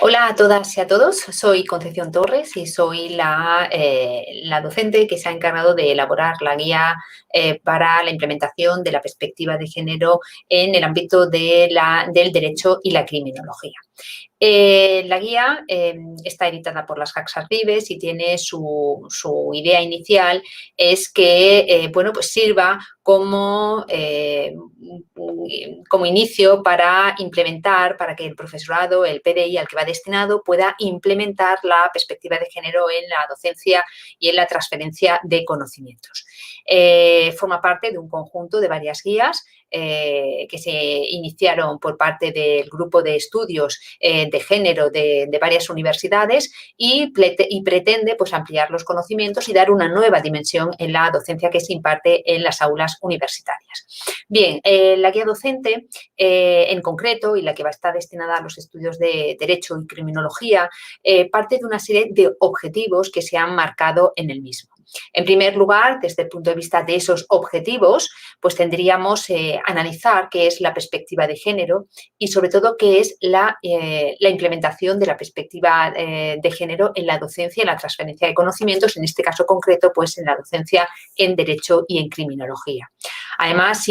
Hola a todas y a todos, soy Concepción Torres y soy la docente que se ha encargado de elaborar la guía para la implementación de la perspectiva de género en el ámbito del derecho y la criminología. La guía está editada por las Haxas Vives y tiene su idea inicial es que bueno, pues sirva como inicio para implementar, para que el profesorado, el PDI al que va destinado, pueda implementar la perspectiva de género en la docencia y en la transferencia de conocimientos. Forma parte de un conjunto de varias guías que se iniciaron por parte del grupo de estudios de género de varias universidades y pretende pues, ampliar los conocimientos y dar una nueva dimensión en la docencia que se imparte en las aulas universitarias. Bien, la guía docente en concreto y la que va a estar destinada a los estudios de Derecho y Criminología parte de una serie de objetivos que se han marcado en el mismo. En primer lugar, desde el punto de vista de esos objetivos, pues tendríamos analizar qué es la perspectiva de género y sobre todo qué es la implementación de la perspectiva de género en la docencia y en la transferencia de conocimientos, en este caso concreto, pues en la docencia en Derecho y en Criminología. Además,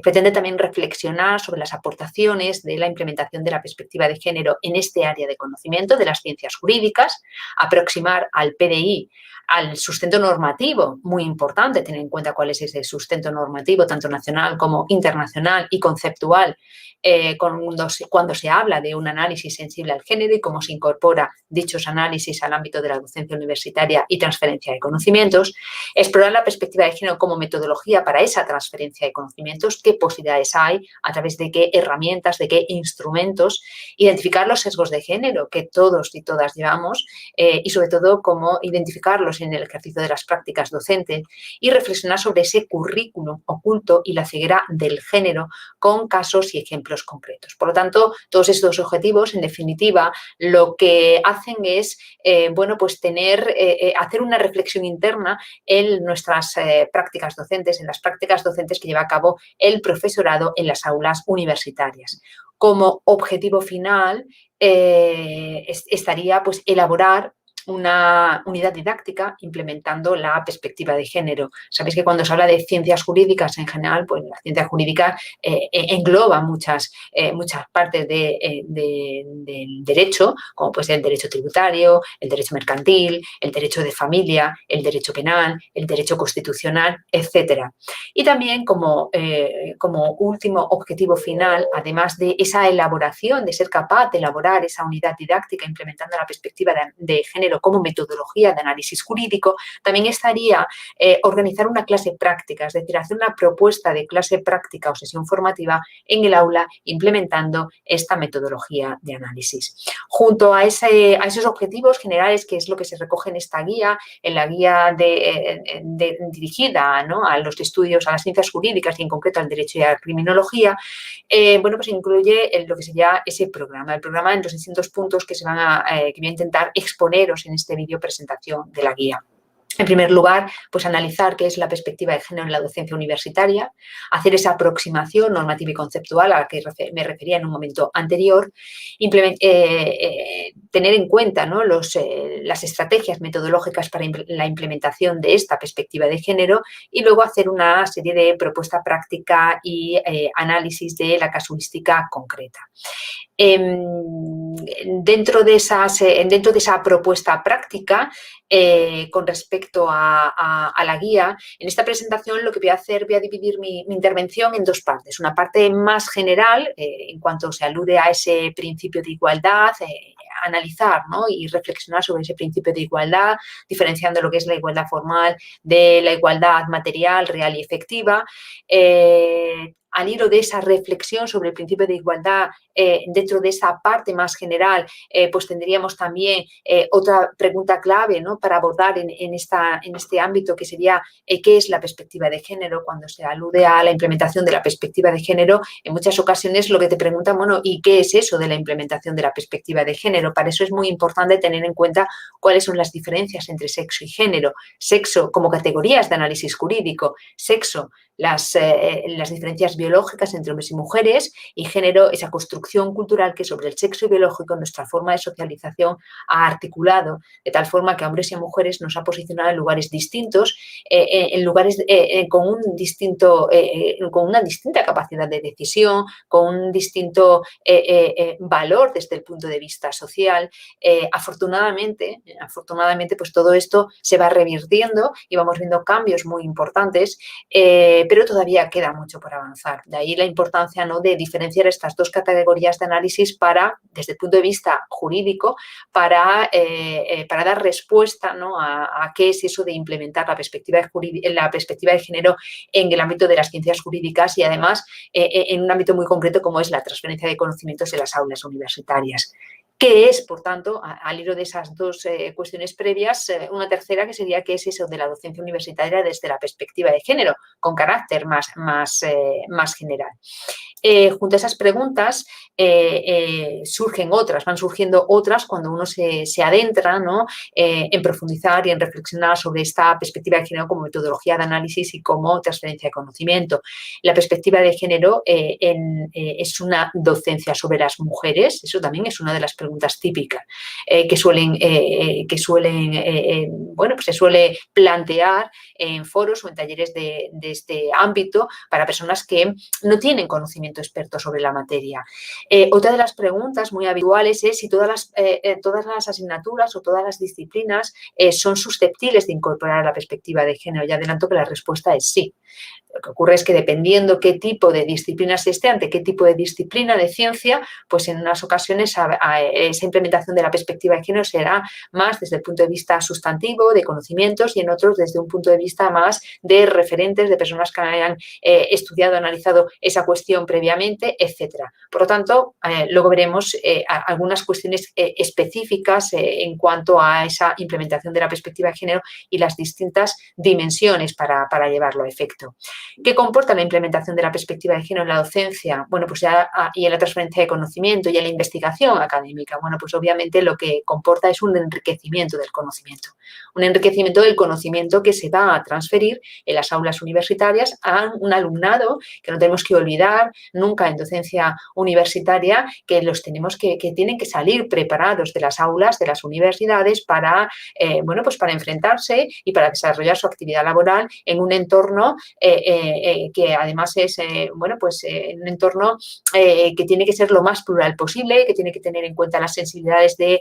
pretende también reflexionar sobre las aportaciones de la implementación de la perspectiva de género en este área de conocimiento de las ciencias jurídicas, aproximar al PDI al sustento normativo, muy importante tener en cuenta cuál es ese sustento normativo, tanto nacional como internacional y conceptual, cuando se habla de un análisis sensible al género y cómo se incorpora dichos análisis al ámbito de la docencia universitaria y transferencia de conocimientos, explorar la perspectiva de género como metodología para esa transferencia de conocimientos, qué posibilidades hay, a través de qué herramientas, de qué instrumentos, identificar los sesgos de género que todos y todas llevamos y sobre todo cómo identificarlos en el ejercicio de las prácticas docentes y reflexionar sobre ese currículum oculto y la ceguera del género con casos y ejemplos concretos. Por lo tanto, todos estos objetivos, en definitiva, lo que hacen es bueno, pues hacer una reflexión interna en nuestras prácticas docentes, en las prácticas docentes que lleva a cabo el profesorado en las aulas universitarias. Como objetivo final estaría pues elaborar una unidad didáctica implementando la perspectiva de género. Sabéis que cuando se habla de ciencias jurídicas en general, pues la ciencia jurídica engloba muchas partes del derecho, como puede ser el derecho tributario, el derecho mercantil, el derecho de familia, el derecho penal, el derecho constitucional, etcétera. Y también como último objetivo final, además de esa elaboración, de ser capaz de elaborar esa unidad didáctica implementando la perspectiva de género como metodología de análisis jurídico, también estaría organizar una clase práctica, es decir, hacer una propuesta de clase práctica o sesión formativa en el aula implementando esta metodología de análisis. Junto a esos objetivos generales, que es lo que se recoge en esta guía, en la guía dirigida, ¿no?, a los estudios, a las ciencias jurídicas y en concreto al derecho y a la criminología, bueno, pues incluye lo que sería ese programa. El programa en los distintos puntos que voy a intentar exponeros en este vídeo presentación de la guía. En primer lugar, pues analizar qué es la perspectiva de género en la docencia universitaria, hacer esa aproximación normativa y conceptual a la que me refería en un momento anterior, tener en cuenta, ¿no?, las estrategias metodológicas para la implementación de esta perspectiva de género y luego hacer una serie de propuesta práctica y análisis de la casuística concreta. Dentro de esa propuesta práctica, con respecto a la guía, en esta presentación lo que voy a dividir mi intervención en dos partes. Una parte más general, en cuanto se alude a ese principio de igualdad, analizar, ¿no?, y reflexionar sobre ese principio de igualdad, diferenciando lo que es la igualdad formal de la igualdad material, real y efectiva. Al hilo de esa reflexión sobre el principio de igualdad, dentro de esa parte más general, pues tendríamos también otra pregunta clave, ¿no?, para abordar en este ámbito, que sería qué es la perspectiva de género. Cuando se alude a la implementación de la perspectiva de género, en muchas ocasiones lo que te preguntan, bueno, ¿y qué es eso de la implementación de la perspectiva de género? Para eso es muy importante tener en cuenta cuáles son las diferencias entre sexo y género. Sexo como categorías de análisis jurídico, sexo, las diferencias biológicas entre hombres y mujeres, y género, esa construcción cultural que sobre el sexo biológico nuestra forma de socialización ha articulado, de tal forma que a hombres y a mujeres nos ha posicionado en lugares distintos, en lugares con una distinta capacidad de decisión, con un distinto valor desde el punto de vista social. Afortunadamente, pues todo esto se va revirtiendo y vamos viendo cambios muy importantes, pero todavía queda mucho por avanzar. De ahí la importancia, ¿no?, de diferenciar estas dos categorías de análisis desde el punto de vista jurídico, para dar respuesta, ¿no?, a qué es eso de implementar la perspectiva de género en el ámbito de las ciencias jurídicas y además en un ámbito muy concreto como es la transferencia de conocimientos en las aulas universitarias. ¿Qué es, por tanto, al hilo de esas dos cuestiones previas, una tercera que sería qué es eso de la docencia universitaria desde la perspectiva de género, con carácter más general? Junto a esas preguntas van surgiendo otras cuando uno se adentra, ¿no?, en profundizar y en reflexionar sobre esta perspectiva de género como metodología de análisis y como transferencia de conocimiento. La perspectiva de género es una docencia sobre las mujeres, eso también es una de las preguntas típicas que se suele plantear en foros o en talleres de este ámbito para personas que no tienen conocimiento experto sobre la materia. Otra de las preguntas muy habituales es si todas las asignaturas o todas las disciplinas son susceptibles de incorporar la perspectiva de género. Ya adelanto que la respuesta es sí. Lo que ocurre es que dependiendo qué tipo de disciplina se esté, ante qué tipo de disciplina de ciencia, pues en unas ocasiones esa implementación de la perspectiva de género será más desde el punto de vista sustantivo, de conocimientos, y en otros desde un punto de vista más de referentes, de personas que hayan estudiado, analizado esa cuestión previamente, etcétera. Por lo tanto, luego veremos algunas cuestiones específicas en cuanto a esa implementación de la perspectiva de género y las distintas dimensiones para llevarlo a efecto. ¿Qué comporta la implementación de la perspectiva de género en la docencia? Bueno, pues y en la transferencia de conocimiento y en la investigación académica. Bueno, pues obviamente lo que comporta es un enriquecimiento del conocimiento. Un enriquecimiento del conocimiento que se va a transferir en las aulas universitarias a un alumnado que no tenemos que olvidar nunca en docencia universitaria, que tienen que salir preparados de las aulas, de las universidades para enfrentarse y para desarrollar su actividad laboral en un entorno que además es un entorno que tiene que ser lo más plural posible, que tiene que tener en cuenta las sensibilidades de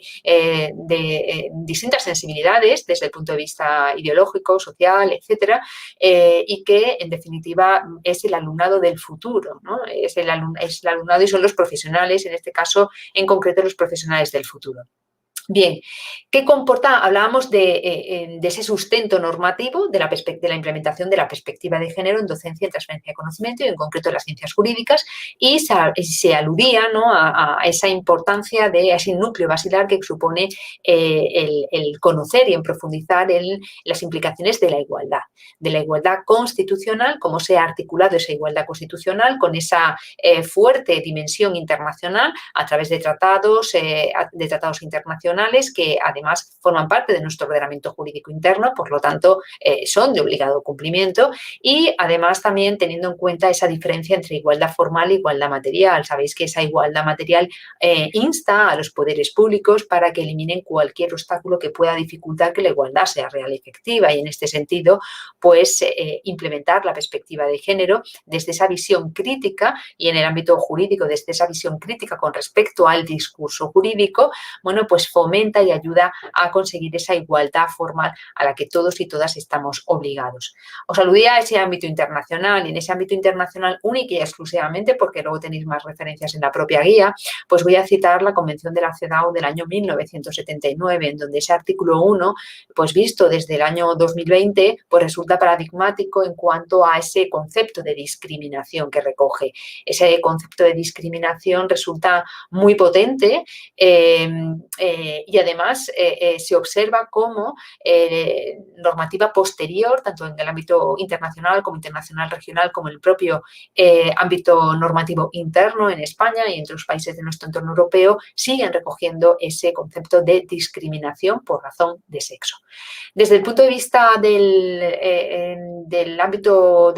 distintas sensibilidades desde el punto de vista ideológico, social, etcétera, y que en definitiva es el alumnado del futuro, ¿no? Es el alumnado y son los profesionales, en este caso en concreto los profesionales del futuro. Bien, ¿qué comporta? Hablábamos de ese sustento normativo de la implementación de la perspectiva de género en docencia y transferencia de conocimiento, y en concreto en las ciencias jurídicas, y se aludía, ¿no?, a esa importancia a ese núcleo basilar que supone el conocer y en profundizar en las implicaciones de la igualdad constitucional, cómo se ha articulado esa igualdad constitucional con esa fuerte dimensión internacional a través de tratados internacionales que además forman parte de nuestro ordenamiento jurídico interno, por lo tanto son de obligado cumplimiento, y además también teniendo en cuenta esa diferencia entre igualdad formal e igualdad material. Sabéis que esa igualdad material insta a los poderes públicos para que eliminen cualquier obstáculo que pueda dificultar que la igualdad sea real y efectiva, y en este sentido pues implementar la perspectiva de género desde esa visión crítica, y en el ámbito jurídico desde esa visión crítica con respecto al discurso jurídico, bueno, pues fomenta y ayuda a conseguir esa igualdad formal a la que todos y todas estamos obligados. Os aludía a ese ámbito internacional, y en ese ámbito internacional única y exclusivamente, porque luego tenéis más referencias en la propia guía, pues voy a citar la Convención de la CEDAW del año 1979, en donde ese artículo 1, pues visto desde el año 2020, pues resulta paradigmático en cuanto a ese concepto de discriminación que recoge. Ese concepto de discriminación resulta muy potente y además se observa como normativa posterior, tanto en el ámbito internacional como internacional regional, como en el propio ámbito normativo interno en España y entre los países de nuestro entorno europeo, siguen recogiendo ese concepto de discriminación por razón de sexo. Desde el punto de vista del ámbito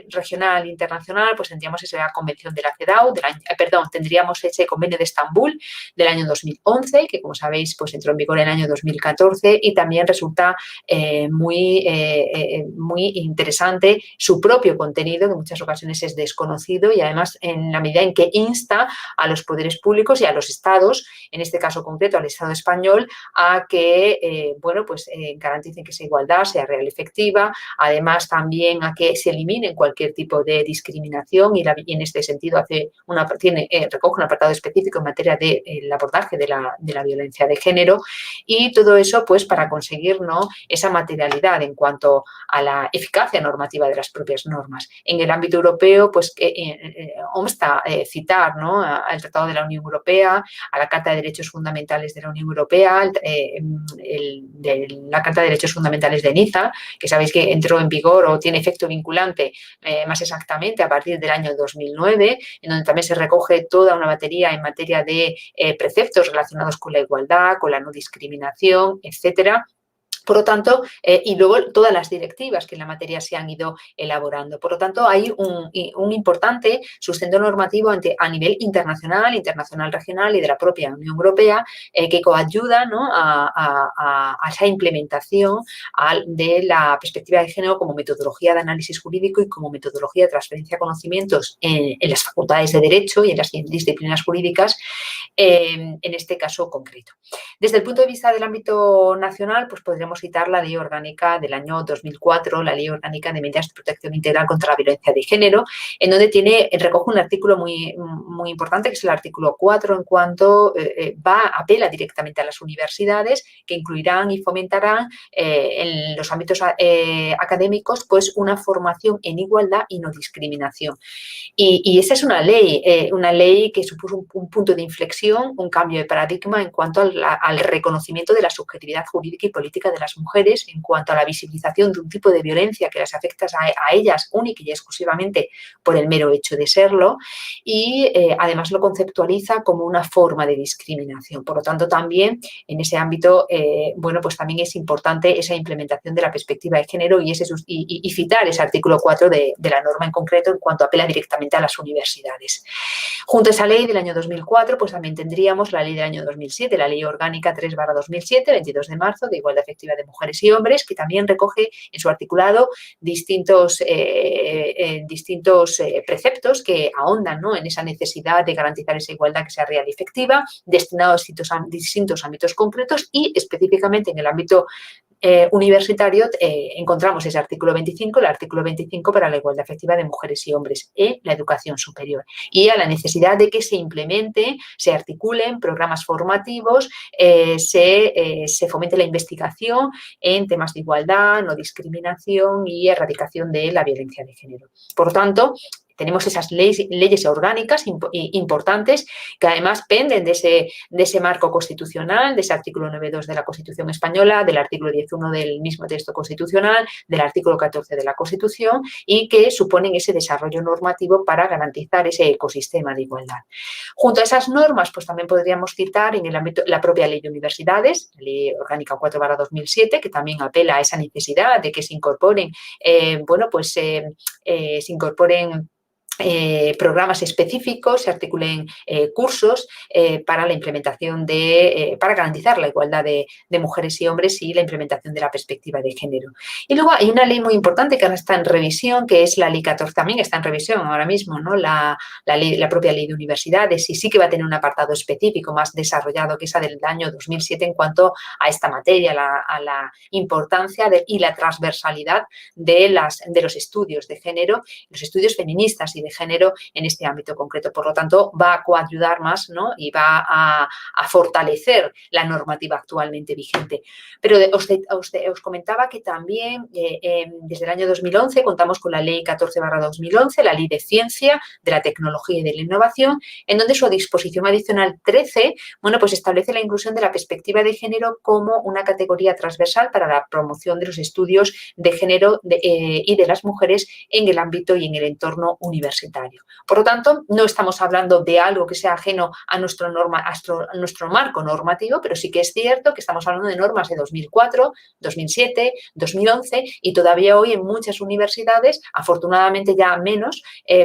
regional e internacional, pues tendríamos esa convención de la CEDAW, tendríamos ese convenio de Estambul del año 2011, que como sabéis pues entró en vigor en el año 2014 y también resulta muy interesante su propio contenido, que en muchas ocasiones es desconocido y además en la medida en que insta a los poderes públicos y a los estados, en este caso concreto al Estado español, a que garanticen que esa igualdad sea real y efectiva, además también a que se eliminen cualquier tipo de discriminación y en este sentido recoge un apartado específico en materia del abordaje de la violencia de género y todo eso pues para conseguir, ¿no?, esa materialidad en cuanto a la eficacia normativa de las propias normas. En el ámbito europeo pues consta citar, ¿no?, al Tratado de la Unión Europea, a la Carta de Derechos Fundamentales de la Unión Europea, la Carta de Derechos Fundamentales de Niza, que sabéis que entró en vigor o tiene efecto vinculante más exactamente a partir del año 2009, en donde también se recoge toda una batería en materia de preceptos relacionados con la igualdad, con la no discriminación, etcétera. Por lo tanto, y luego todas las directivas que en la materia se han ido elaborando. Por lo tanto, hay un importante sustento normativo a nivel internacional regional y de la propia Unión Europea que coayuda, ¿no?, a esa implementación de la perspectiva de género como metodología de análisis jurídico y como metodología de transferencia de conocimientos en las facultades de Derecho y en las disciplinas jurídicas, en este caso concreto. Desde el punto de vista del ámbito nacional, pues podríamos citar la Ley Orgánica del año 2004, la Ley Orgánica de Medidas de Protección Integral contra la Violencia de Género, en donde recoge un artículo muy importante, que es el artículo 4, en cuanto apela directamente a las universidades, que incluirán y fomentarán en los ámbitos académicos pues una formación en igualdad y no discriminación. Y esa es una ley que supuso un punto de inflexión, un cambio de paradigma en cuanto al reconocimiento de la subjetividad jurídica y política de las mujeres, en cuanto a la visibilización de un tipo de violencia que las afecta a ellas única y exclusivamente por el mero hecho de serlo y además lo conceptualiza como una forma de discriminación. Por lo tanto, también en ese ámbito, pues también es importante esa implementación de la perspectiva de género y citar ese artículo 4 de la norma en concreto en cuanto apela directamente a las universidades. Junto a esa ley del año 2004, pues también tendríamos la ley del año 2007, la Ley Orgánica 3/2007, 22 de marzo, de igualdad efectiva de mujeres y hombres, que también recoge en su articulado distintos preceptos que ahondan, ¿no?, en esa necesidad de garantizar esa igualdad que sea real y efectiva, destinados a distintos ámbitos concretos y específicamente en el ámbito universitario encontramos ese artículo 25, el artículo 25 para la igualdad efectiva de mujeres y hombres en la educación superior y a la necesidad de que se implementen, se articulen programas formativos, se fomente la investigación en temas de igualdad, no discriminación y erradicación de la violencia de género. Por lo tanto, tenemos esas leyes orgánicas importantes que además penden de ese marco constitucional, de ese artículo 9.2 de la Constitución española, del artículo 10.1 del mismo texto constitucional, del artículo 14 de la Constitución y que suponen ese desarrollo normativo para garantizar ese ecosistema de igualdad. Junto a esas normas, pues también podríamos citar en el ámbito la propia Ley de Universidades, la Ley Orgánica 4/2007, que también apela a esa necesidad de que se incorporen, programas específicos, se articulen cursos para la implementación para garantizar la igualdad de mujeres y hombres y la implementación de la perspectiva de género. Y luego hay una ley muy importante que ahora está en revisión, que es la Ley 14, también está en revisión ahora mismo, ¿no?, la propia Ley de Universidades, y sí que va a tener un apartado específico más desarrollado que esa del año 2007 en cuanto a esta materia, a la importancia y la transversalidad de los estudios de género, los estudios feministas y de género en este ámbito concreto. Por lo tanto, va a coayudar más, ¿no? Y va a fortalecer la normativa actualmente vigente. Pero os comentaba que también desde el año 2011 contamos con la Ley 14/2011, la Ley de Ciencia, de la Tecnología y de la Innovación, en donde su disposición adicional 13, bueno, pues establece la inclusión de la perspectiva de género como una categoría transversal para la promoción de los estudios de género y de las mujeres en el ámbito y en el entorno universitario. Por lo tanto, no estamos hablando de algo que sea ajeno a nuestro marco normativo, pero sí que es cierto que estamos hablando de normas de 2004, 2007, 2011 y todavía hoy en muchas universidades, afortunadamente ya menos,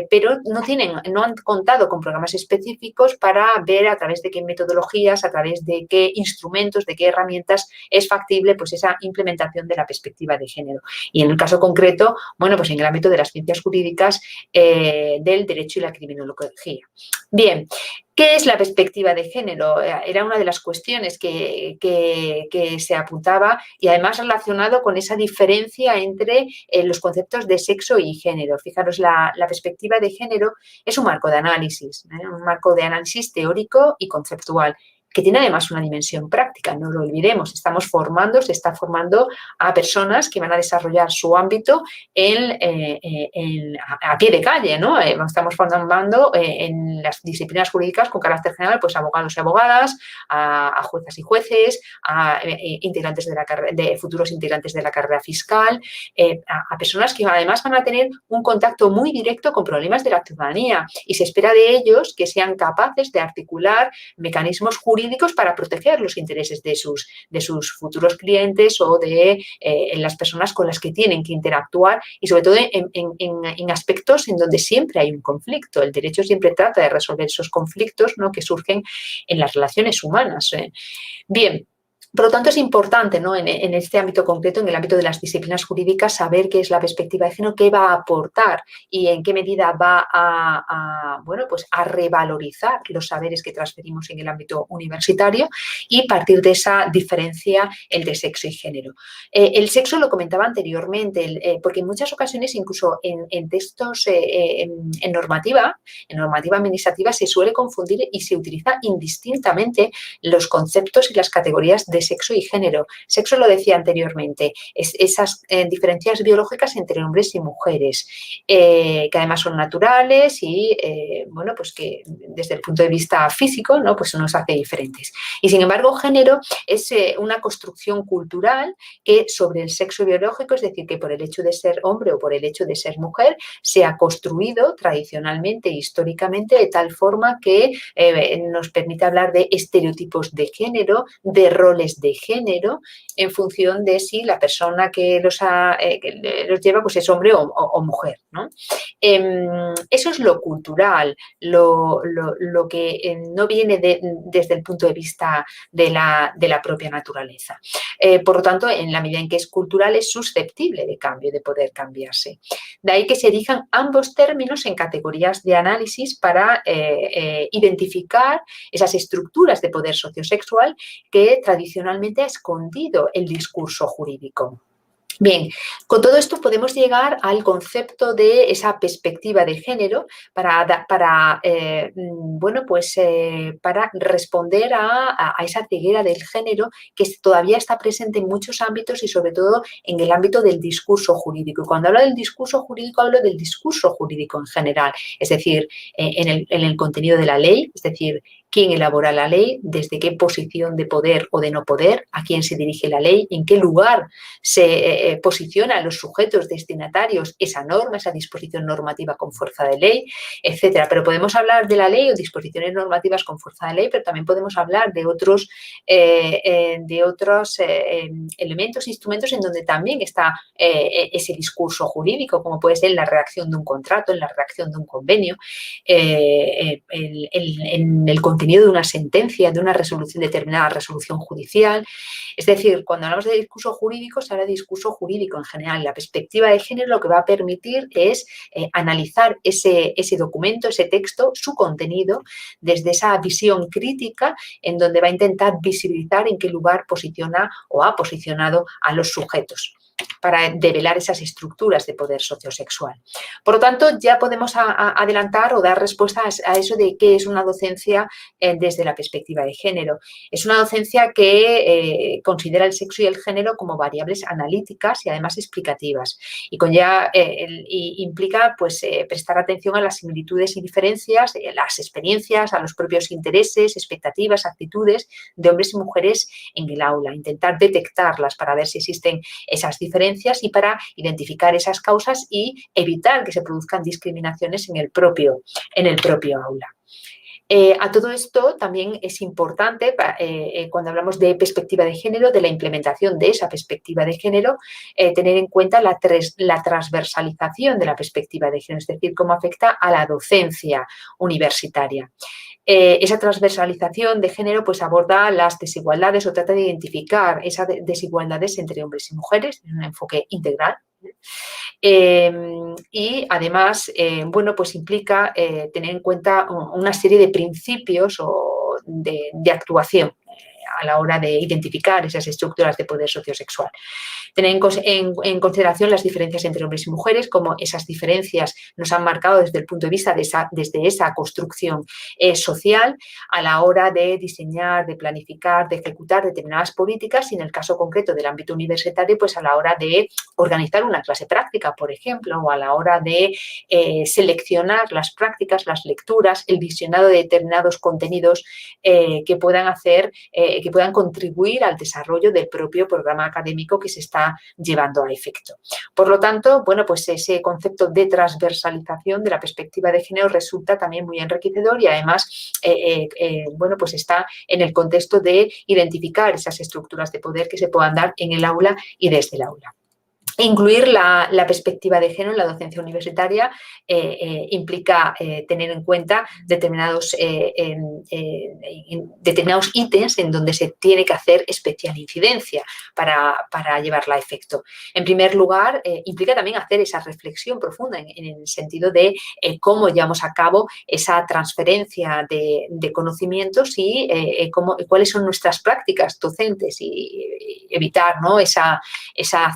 pero no han contado con programas específicos para ver a través de qué metodologías, a través de qué instrumentos, de qué herramientas es factible pues esa implementación de la perspectiva de género. Y en el caso concreto, bueno, pues en el ámbito de las ciencias jurídicas, del derecho y la criminología. Bien, ¿qué es la perspectiva de género? Era una de las cuestiones que se apuntaba y además relacionado con esa diferencia entre los conceptos de sexo y género. Fijaros, la perspectiva de género es un marco de análisis, un marco de análisis teórico y conceptual, que tiene además una dimensión práctica, no lo olvidemos. Se está formando a personas que van a desarrollar su ámbito a pie de calle, ¿no? Estamos formando en las disciplinas jurídicas con carácter general, pues abogados y abogadas, a juezas y jueces, a integrantes de futuros integrantes de la carrera fiscal, a personas que además van a tener un contacto muy directo con problemas de la ciudadanía y se espera de ellos que sean capaces de articular mecanismos jurídicos para proteger los intereses de sus futuros clientes o de las personas con las que tienen que interactuar y sobre todo en aspectos en donde siempre hay un conflicto. El derecho siempre trata de resolver esos conflictos, ¿no?, que surgen en las relaciones humanas. Bien. Por lo tanto, es importante, ¿no?, en este ámbito concreto, en el ámbito de las disciplinas jurídicas, saber qué es la perspectiva de género, qué va a aportar y en qué medida va a revalorizar los saberes que transferimos en el ámbito universitario y partir de esa diferencia entre sexo y género. El sexo lo comentaba anteriormente, porque en muchas ocasiones, incluso en textos en normativa administrativa, se suele confundir y se utiliza indistintamente los conceptos y las categorías de sexo y género. Sexo, lo decía anteriormente, es esas diferencias biológicas entre hombres y mujeres, que además son naturales y, pues que desde el punto de vista físico, ¿no?, pues nos hace diferentes. Y sin embargo, género es una construcción cultural que sobre el sexo biológico, es decir, que por el hecho de ser hombre o por el hecho de ser mujer, se ha construido tradicionalmente, históricamente, de tal forma que nos permite hablar de estereotipos de género, de roles de género, en función de si la persona que los lleva pues es hombre o mujer, ¿no? Eso es lo cultural, lo que no viene desde el punto de vista de la propia naturaleza. Por lo tanto, en la medida en que es cultural, es susceptible de cambio, de poder cambiarse. De ahí que se erijan ambos términos en categorías de análisis para identificar esas estructuras de poder sociosexual que tradicionalmente ha escondido el discurso jurídico. Bien, con todo esto podemos llegar al concepto de esa perspectiva de género para responder a esa ceguera del género que todavía está presente en muchos ámbitos y sobre todo en el ámbito del discurso jurídico. Y cuando hablo del discurso jurídico, hablo del discurso jurídico en general, es decir, en el contenido de la ley, es decir, quién elabora la ley, desde qué posición de poder o de no poder, a quién se dirige la ley, en qué lugar se posicionan los sujetos destinatarios esa norma, esa disposición normativa con fuerza de ley, etcétera. Pero podemos hablar de la ley o disposiciones normativas con fuerza de ley, pero también podemos hablar de otros elementos, instrumentos en donde también está ese discurso jurídico, como puede ser la redacción de un contrato, en la redacción de un convenio, en el contenido de una sentencia, de una resolución, determinada resolución judicial. Es decir, cuando hablamos de discurso jurídico, se habla de discurso jurídico en general. La perspectiva de género lo que va a permitir es analizar ese documento, ese texto, su contenido, desde esa visión crítica, en donde va a intentar visibilizar en qué lugar posiciona o ha posicionado a los sujetos. para develar esas estructuras de poder sociosexual. Por lo tanto, ya podemos adelantar o dar respuesta a eso de qué es una docencia desde la perspectiva de género. Es una docencia que considera el sexo y el género como variables analíticas y además explicativas y implica pues, prestar atención a las similitudes y diferencias, las experiencias, a los propios intereses, expectativas, actitudes de hombres y mujeres en el aula, intentar detectarlas para ver si existen esas diferencias y para identificar esas causas y evitar que se produzcan discriminaciones en el propio aula. A todo esto también es importante, cuando hablamos de perspectiva de género, de la implementación de esa perspectiva de género, tener en cuenta la transversalización de la perspectiva de género, es decir, cómo afecta a la docencia universitaria. Esa transversalización de género pues, aborda las desigualdades o trata de identificar esas desigualdades entre hombres y mujeres en un enfoque integral. Y además, bueno, pues implica tener en cuenta una serie de principios o de actuación a la hora de identificar esas estructuras de poder sociosexual. Tener en consideración las diferencias entre hombres y mujeres, como esas diferencias nos han marcado desde el punto de vista desde esa construcción social a la hora de diseñar, de planificar, de ejecutar determinadas políticas y en el caso concreto del ámbito universitario, pues a la hora de organizar una clase práctica, por ejemplo, o a la hora de seleccionar las prácticas, las lecturas, el visionado de determinados contenidos que puedan contribuir al desarrollo del propio programa académico que se está llevando a efecto. Por lo tanto, bueno, pues ese concepto de transversalización de la perspectiva de género resulta también muy enriquecedor y además, bueno, pues está en el contexto de identificar esas estructuras de poder que se puedan dar en el aula y desde el aula. Incluir la perspectiva de género en la docencia universitaria implica tener en cuenta determinados ítems en donde se tiene que hacer especial incidencia para llevarla a efecto. En primer lugar, implica también hacer esa reflexión profunda en el sentido de cómo llevamos a cabo esa transferencia de conocimientos y cuáles son nuestras prácticas docentes y evitar, ¿no?, esa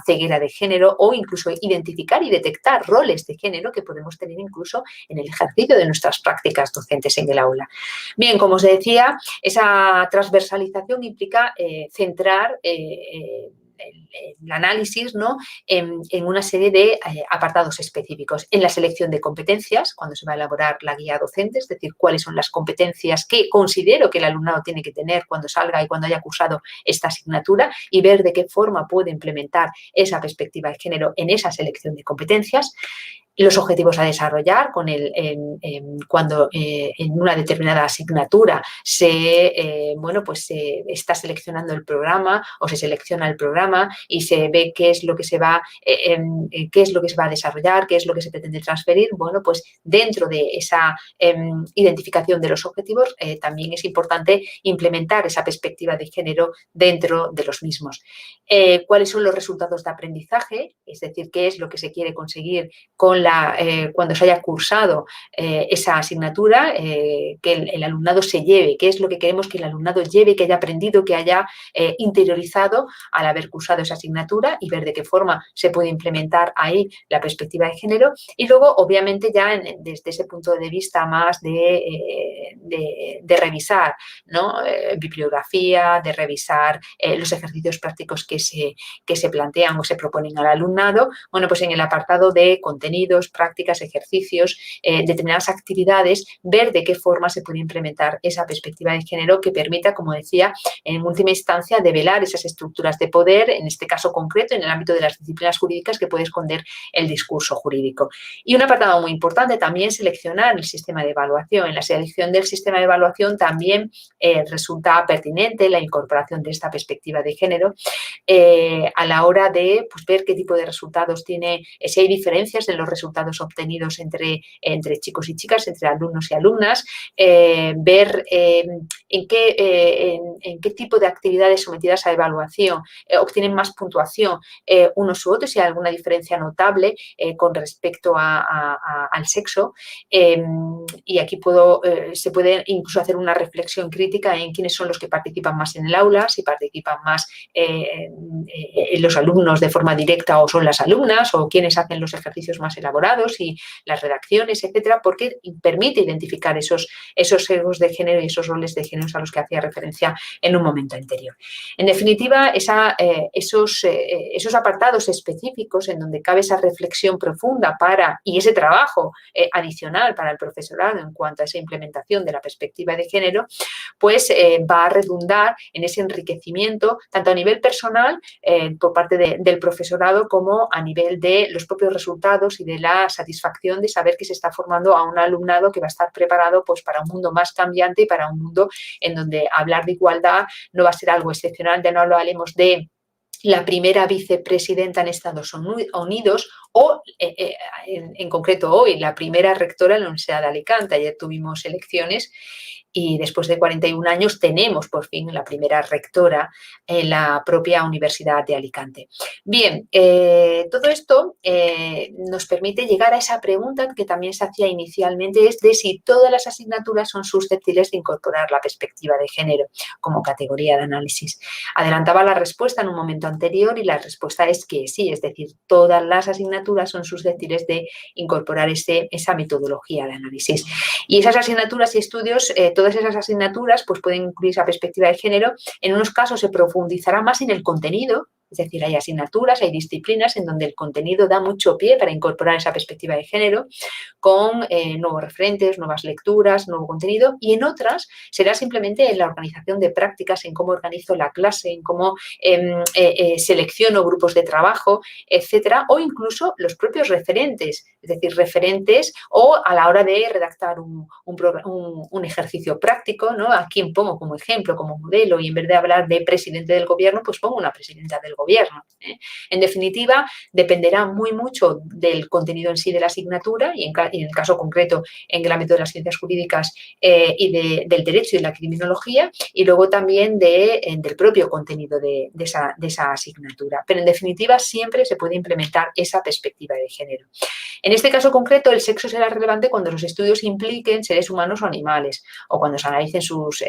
ceguera de género o incluso identificar y detectar roles de género que podemos tener incluso en el ejercicio de nuestras prácticas docentes en el aula. Bien, como os decía, esa transversalización implica centrar el análisis, ¿no?, en una serie de apartados específicos. En la selección de competencias, cuando se va a elaborar la guía docente, es decir, cuáles son las competencias que considero que el alumnado tiene que tener cuando salga y cuando haya cursado esta asignatura y ver de qué forma puede implementar esa perspectiva de género en esa selección de competencias. Los objetivos a desarrollar cuando en una determinada asignatura bueno, pues se está seleccionando el programa o se selecciona el programa y se ve qué es lo que se va a desarrollar, qué es lo que se pretende transferir. Bueno, pues dentro de esa identificación de los objetivos también es importante implementar esa perspectiva de género dentro de los mismos. ¿Cuáles son los resultados de aprendizaje? Es decir, qué es lo que se quiere conseguir cuando se haya cursado esa asignatura, que el alumnado se lleve, qué es lo que queremos que el alumnado lleve, que haya aprendido, que haya interiorizado al haber cursado esa asignatura y ver de qué forma se puede implementar ahí la perspectiva de género. Y luego, obviamente, ya desde ese punto de vista más de revisar, ¿no?, bibliografía, de revisar los ejercicios prácticos que se plantean o se proponen al alumnado, bueno, pues en el apartado de contenidos, prácticas, ejercicios, determinadas actividades, ver de qué forma se puede implementar esa perspectiva de género que permita, como decía, en última instancia, develar esas estructuras de poder, en este caso concreto, en el ámbito de las disciplinas jurídicas que puede esconder el discurso jurídico. Y un apartado muy importante también, seleccionar el sistema de evaluación. En la selección del sistema de evaluación también resulta pertinente la incorporación de esta perspectiva de género a la hora de pues, ver qué tipo de resultados tiene, si hay diferencias en los resultados obtenidos entre chicos y chicas, entre alumnos y alumnas, ver en qué tipo de actividades sometidas a evaluación obtienen más puntuación unos u otros, si hay alguna diferencia notable con respecto al sexo. Y aquí se se puede incluso hacer una reflexión crítica en quiénes son los que participan más en el aula, si participan más los alumnos de forma directa o son las alumnas, o quiénes hacen los ejercicios más elaborados y las redacciones, etcétera, porque permite identificar esos sesgos de género y esos roles de género a los que hacía referencia en un momento anterior. En definitiva, esos apartados específicos en donde cabe esa reflexión profunda y ese trabajo adicional para el profesorado en cuanto a esa implementación de la perspectiva de género, pues va a redundar en ese enriquecimiento tanto a nivel personal por parte del profesorado como a nivel de los propios resultados y de la satisfacción de saber que se está formando a un alumnado que va a estar preparado pues para un mundo más cambiante y para un mundo en donde hablar de igualdad no va a ser algo excepcional. Ya no hablaremos de la primera vicepresidenta en Estados Unidos o, en concreto hoy, la primera rectora en la Universidad de Alicante. Ayer tuvimos elecciones y después de 41 años tenemos por fin la primera rectora en la propia Universidad de Alicante. Bien, todo esto nos permite llegar a esa pregunta que también se hacía inicialmente, es de si todas las asignaturas son susceptibles de incorporar la perspectiva de género como categoría de análisis. Adelantaba la respuesta en un momento anterior y la respuesta es que sí, es decir, todas las asignaturas son susceptibles de incorporar esa metodología de análisis. Y esas asignaturas y estudios, todas esas asignaturas pues pueden incluir esa perspectiva de género. En unos casos se profundizará más en el contenido, es decir, hay asignaturas, hay disciplinas en donde el contenido da mucho pie para incorporar esa perspectiva de género con nuevos referentes, nuevas lecturas, nuevo contenido, y en otras será simplemente en la organización de prácticas, en cómo organizo la clase, en cómo selecciono grupos de trabajo, etcétera, o incluso los propios referentes, es decir, referentes o a la hora de redactar un ejercicio práctico, ¿no? A quién pongo como ejemplo, como modelo, y en vez de hablar de presidente del gobierno, pues pongo una presidenta del gobierno. En definitiva, dependerá muy mucho del contenido en sí de la asignatura y en el caso concreto en el ámbito de las ciencias jurídicas y del derecho y de la criminología, y luego también del propio contenido de esa asignatura. Pero en definitiva siempre se puede implementar esa perspectiva de género. En este caso concreto, el sexo será relevante cuando los estudios impliquen seres humanos o animales, o cuando se analicen sus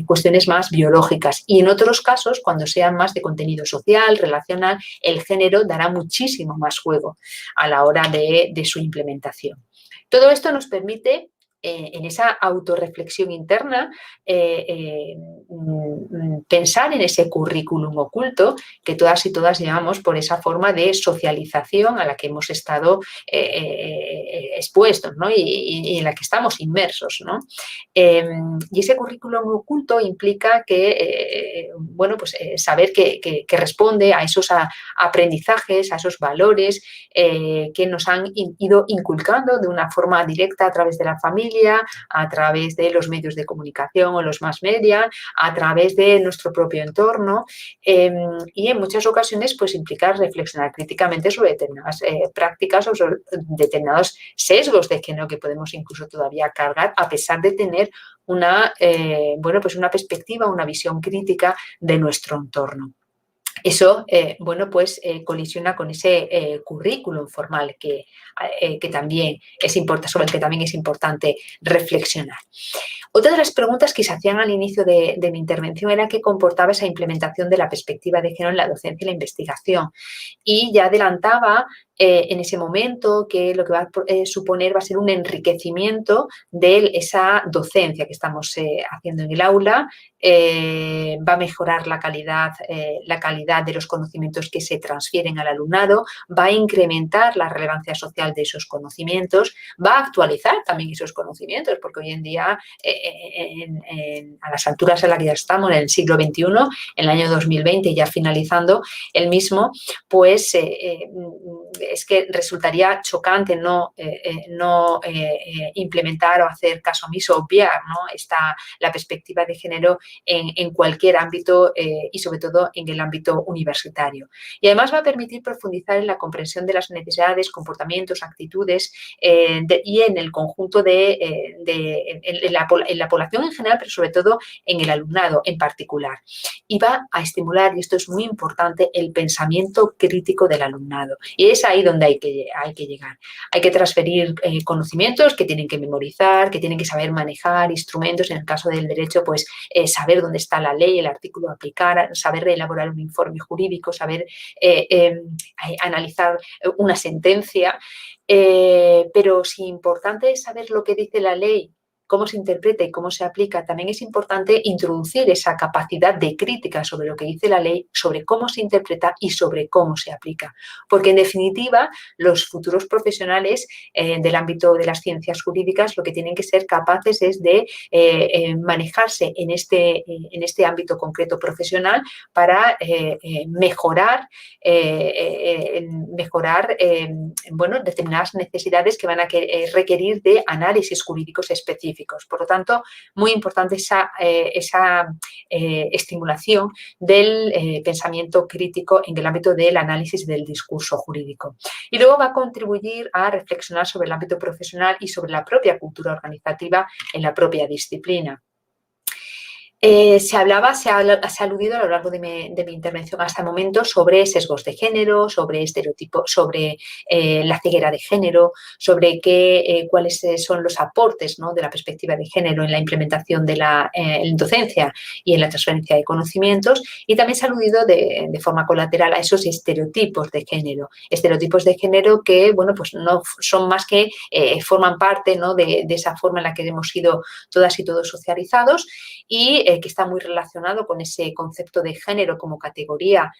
cuestiones más biológicas, y en otros casos, cuando sean más de contenido social, relacional, el género dará muchísimo más juego a la hora de su implementación. Todo esto nos permite en esa autorreflexión interna, pensar en ese currículum oculto que todas y todas llevamos por esa forma de socialización a la que hemos estado expuestos, ¿no? y en la que estamos inmersos, ¿no? Y ese currículum oculto implica que, saber que responde a esos aprendizajes, a esos valores que nos han ido inculcando de una forma directa a través de la familia, a través de los medios de comunicación o los mass media, a través de nuestro propio entorno, y en muchas ocasiones pues implica reflexionar críticamente sobre determinadas prácticas o sobre determinados sesgos de género que podemos incluso todavía cargar a pesar de tener una perspectiva, una visión crítica de nuestro entorno. Eso, colisiona con ese currículum formal que también es sobre el que también es importante reflexionar. Otra de las preguntas que se hacían al inicio de mi intervención era qué comportaba esa implementación de la perspectiva de género en la docencia y la investigación. Y ya adelantaba en ese momento que lo que va a suponer va a ser un enriquecimiento de esa docencia que estamos haciendo en el aula, va a mejorar la calidad de los conocimientos que se transfieren al alumnado, va a incrementar la relevancia social de esos conocimientos, va a actualizar también esos conocimientos, porque hoy en día, a las alturas en las que ya estamos, en el siglo XXI, en el año 2020, ya finalizando el mismo, pues es que resultaría chocante no implementar o hacer caso omiso, obviar, ¿no? La perspectiva de género en cualquier ámbito y sobre todo en el ámbito universitario. Y además va a permitir profundizar en la comprensión de las necesidades, comportamientos, actitudes y en el conjunto en la población en general, pero sobre todo en el alumnado en particular. Y va a estimular, y esto es muy importante, el pensamiento crítico del alumnado. Y es ahí ahí donde hay que llegar. Hay que transferir conocimientos que tienen que memorizar, que tienen que saber manejar instrumentos. En el caso del derecho, pues saber dónde está la ley, el artículo a aplicar, saber elaborar un informe jurídico, saber analizar una sentencia. Pero si importante es saber lo que dice la ley, cómo se interpreta y cómo se aplica, también es importante introducir esa capacidad de crítica sobre lo que dice la ley, sobre cómo se interpreta y sobre cómo se aplica. Porque, en definitiva, los futuros profesionales del ámbito de las ciencias jurídicas lo que tienen que ser capaces es de manejarse en este ámbito concreto profesional para mejorar bueno, determinadas necesidades que van a requerir de análisis jurídicos específicos. Por lo tanto, muy importante esa estimulación del pensamiento crítico en el ámbito del análisis del discurso jurídico. Y luego va a contribuir a reflexionar sobre el ámbito profesional y sobre la propia cultura organizativa en la propia disciplina. Se ha aludido a lo largo de mi intervención hasta el momento sobre sesgos de género, sobre estereotipos, sobre la ceguera de género, sobre cuáles son los aportes, ¿no?, de la perspectiva de género en la implementación de la docencia y en la transferencia de conocimientos, y también se ha aludido de forma colateral a esos estereotipos de género que, bueno, pues no son más que forman parte, ¿no?, de esa forma en la que hemos sido todas y todos socializados, y que está muy relacionado con ese concepto de género como categoría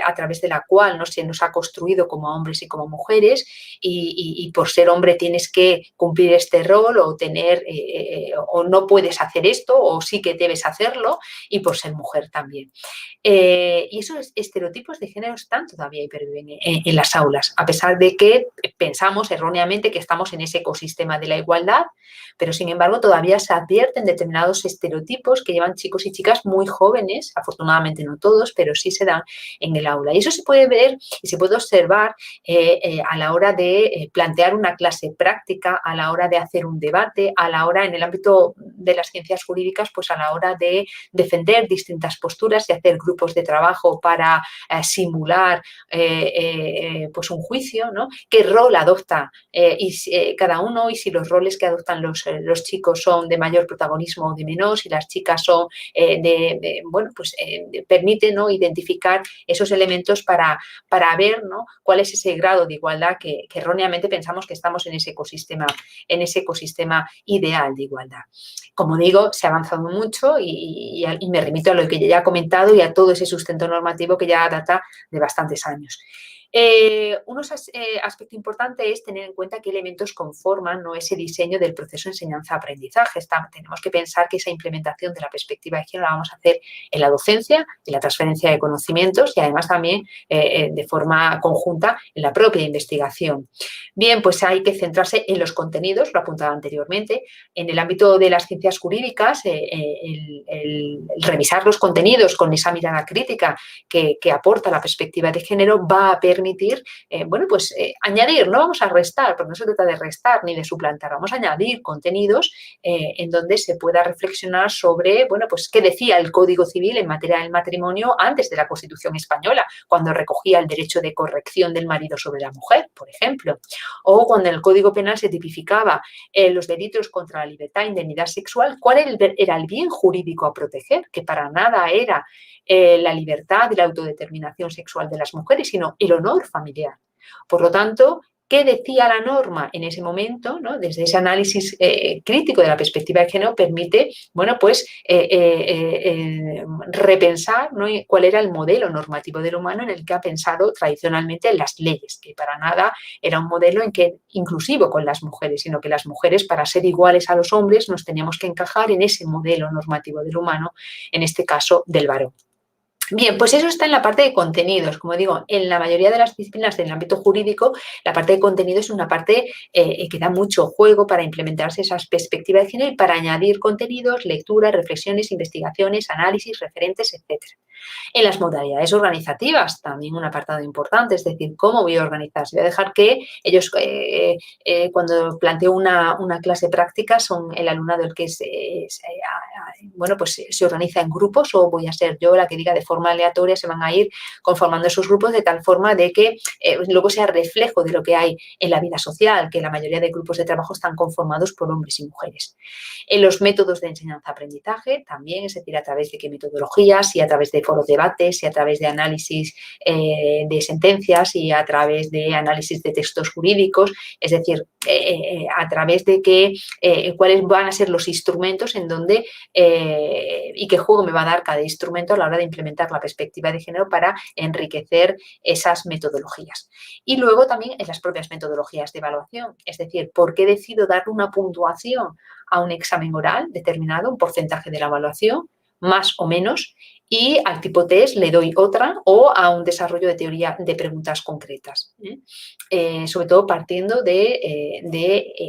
a través de la cual, ¿no?, se nos ha construido como hombres y como mujeres, y por ser hombre tienes que cumplir este rol o o no puedes hacer esto o sí que debes hacerlo, y por ser mujer también. Y esos estereotipos de género están todavía y perviven en las aulas, a pesar de que pensamos erróneamente que estamos en ese ecosistema de la igualdad, pero sin embargo todavía se advierten determinados estereotipos que llevan chicos y chicas muy jóvenes, afortunadamente no todos, pero sí se dan en el aula. Y eso se puede ver y se puede observar a la hora de plantear una clase práctica, a la hora de hacer un debate, a la hora, en el ámbito de las ciencias jurídicas, pues a la hora de defender distintas posturas y hacer grupos de trabajo para simular pues un juicio, ¿no? ¿Qué rol adopta cada uno, y si los roles que adoptan los chicos son de mayor protagonismo o de menor, si las chicas son permiten, ¿no?, identificar esos elementos para ver, ¿no?, cuál es ese grado de igualdad que erróneamente pensamos que estamos en ese ecosistema ideal de igualdad. Como digo, se ha avanzado mucho y me remito a lo que ya he comentado y a todo ese sustento normativo que ya data de bastantes años. Un aspecto importante es tener en cuenta qué elementos conforman, ¿no?, ese diseño del proceso de enseñanza-aprendizaje. Tenemos que pensar que esa implementación de la perspectiva de género la vamos a hacer en la docencia, en la transferencia de conocimientos y además también de forma conjunta en la propia investigación. Bien, pues hay que centrarse en los contenidos, lo apuntaba anteriormente. En el ámbito de las ciencias jurídicas, el revisar los contenidos con esa mirada crítica que aporta la perspectiva de género va a permitir añadir, no vamos a restar, porque no se trata de restar ni de suplantar, vamos a añadir contenidos en donde se pueda reflexionar sobre, bueno, pues qué decía el Código Civil en materia del matrimonio antes de la Constitución española, cuando recogía el derecho de corrección del marido sobre la mujer, por ejemplo, o cuando en el Código Penal se tipificaba los delitos contra la libertad e indemnidad sexual, cuál era el bien jurídico a proteger, que para nada era la libertad y la autodeterminación sexual de las mujeres, sino el honor familiar. Por lo tanto, ¿qué decía la norma en ese momento, ¿no? Desde ese análisis crítico de la perspectiva de género permite, bueno, pues repensar, ¿no?, cuál era el modelo normativo del humano en el que ha pensado tradicionalmente las leyes, que para nada era un modelo inclusivo con las mujeres, sino que las mujeres, para ser iguales a los hombres, nos teníamos que encajar en ese modelo normativo del humano, en este caso del varón. Bien, pues eso está en la parte de contenidos. Como digo, en la mayoría de las disciplinas del ámbito jurídico, la parte de contenido es una parte que da mucho juego para implementarse esas perspectivas de género y para añadir contenidos, lecturas, reflexiones, investigaciones, análisis, referentes, etcétera. En las modalidades organizativas, también un apartado importante, es decir, cómo voy a organizar. Voy a dejar que ellos, cuando planteo una clase práctica, son el alumnado el que bueno, pues se organiza en grupos o voy a ser yo la que diga de forma aleatoria, se van a ir conformando esos grupos de tal forma de que luego sea reflejo de lo que hay en la vida social, que la mayoría de grupos de trabajo están conformados por hombres y mujeres. En los métodos de enseñanza-aprendizaje también, es decir, a través de qué metodologías, y a través de foros debates, y a través de análisis de sentencias, y a través de análisis de textos jurídicos, es decir, a través de cuáles van a ser los instrumentos en donde y qué juego me va a dar cada instrumento a la hora de implementar la perspectiva de género para enriquecer esas metodologías. Y luego también en las propias metodologías de evaluación, es decir, ¿por qué decido dar una puntuación a un examen oral determinado, un porcentaje de la evaluación, más o menos, y al tipo test le doy otra, o a un desarrollo de teoría de preguntas concretas? Sobre todo partiendo de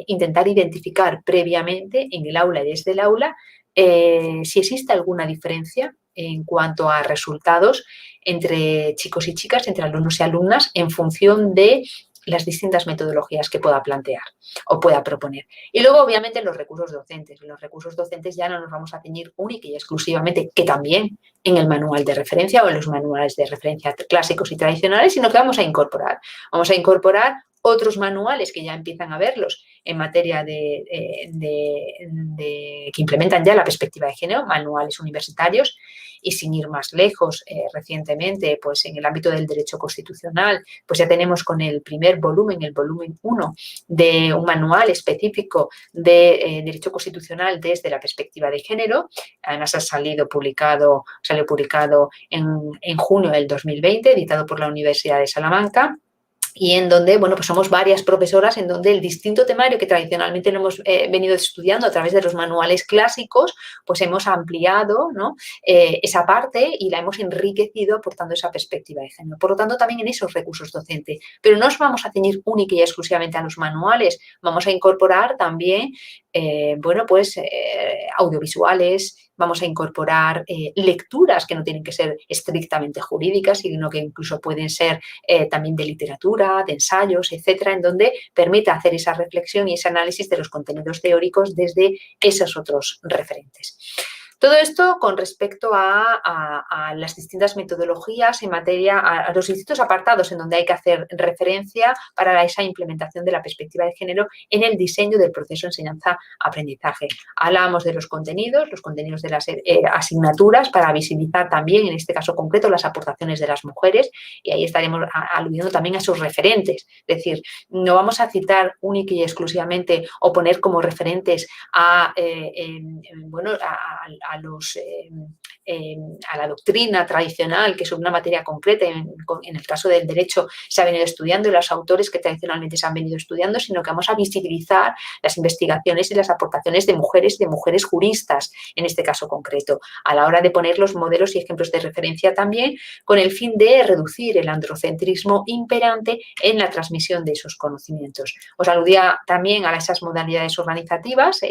intentar identificar previamente en el aula y desde el aula si existe alguna diferencia en cuanto a resultados entre chicos y chicas, entre alumnos y alumnas, en función de las distintas metodologías que pueda plantear o pueda proponer. Y luego, obviamente, los recursos docentes. En los recursos docentes ya no nos vamos a ceñir única y exclusivamente, que también en el manual de referencia o en los manuales de referencia clásicos y tradicionales, sino que vamos a incorporar. Vamos a incorporar otros manuales que ya empiezan a verlos en materia que implementan ya la perspectiva de género, manuales universitarios, y sin ir más lejos, recientemente, pues en el ámbito del derecho constitucional, pues ya tenemos con el primer volumen, el volumen 1, de un manual específico de derecho constitucional desde la perspectiva de género. Además salió publicado en junio del 2020, editado por la Universidad de Salamanca, y en donde, bueno, pues somos varias profesoras en donde el distinto temario que tradicionalmente lo hemos venido estudiando a través de los manuales clásicos, pues hemos ampliado, ¿no?, esa parte y la hemos enriquecido aportando esa perspectiva de género. Por lo tanto, también en esos recursos docentes. Pero no nos vamos a ceñir única y exclusivamente a los manuales, vamos a incorporar también, bueno, pues audiovisuales, vamos a incorporar lecturas que no tienen que ser estrictamente jurídicas, sino que incluso pueden ser también de literatura, de ensayos, etcétera, en donde permita hacer esa reflexión y ese análisis de los contenidos teóricos desde esos otros referentes. Todo esto con respecto a las distintas metodologías en materia, a los distintos apartados en donde hay que hacer referencia para esa implementación de la perspectiva de género en el diseño del proceso de enseñanza-aprendizaje. Hablábamos de los contenidos de las asignaturas para visibilizar también, en este caso concreto, las aportaciones de las mujeres, y ahí estaremos aludiendo también a sus referentes. Es decir, no vamos a citar única y exclusivamente o poner como referentes a la doctrina tradicional, que es una materia concreta, en el caso del derecho se ha venido estudiando, y los autores que tradicionalmente se han venido estudiando, sino que vamos a visibilizar las investigaciones y las aportaciones de mujeres juristas, en este caso concreto, a la hora de poner los modelos y ejemplos de referencia también, con el fin de reducir el androcentrismo imperante en la transmisión de esos conocimientos. Os aludía también a esas modalidades organizativas,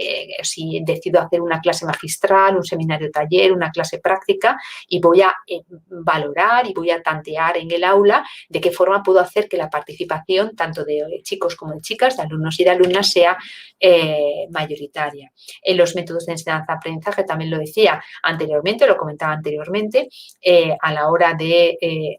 si decido hacer una clase magistral, un seminario taller, una clase práctica, y voy a valorar y voy a tantear en el aula de qué forma puedo hacer que la participación tanto de chicos como de chicas, de alumnos y de alumnas, sea mayoritaria. En los métodos de enseñanza-aprendizaje también lo decía anteriormente, lo comentaba anteriormente, a la hora de,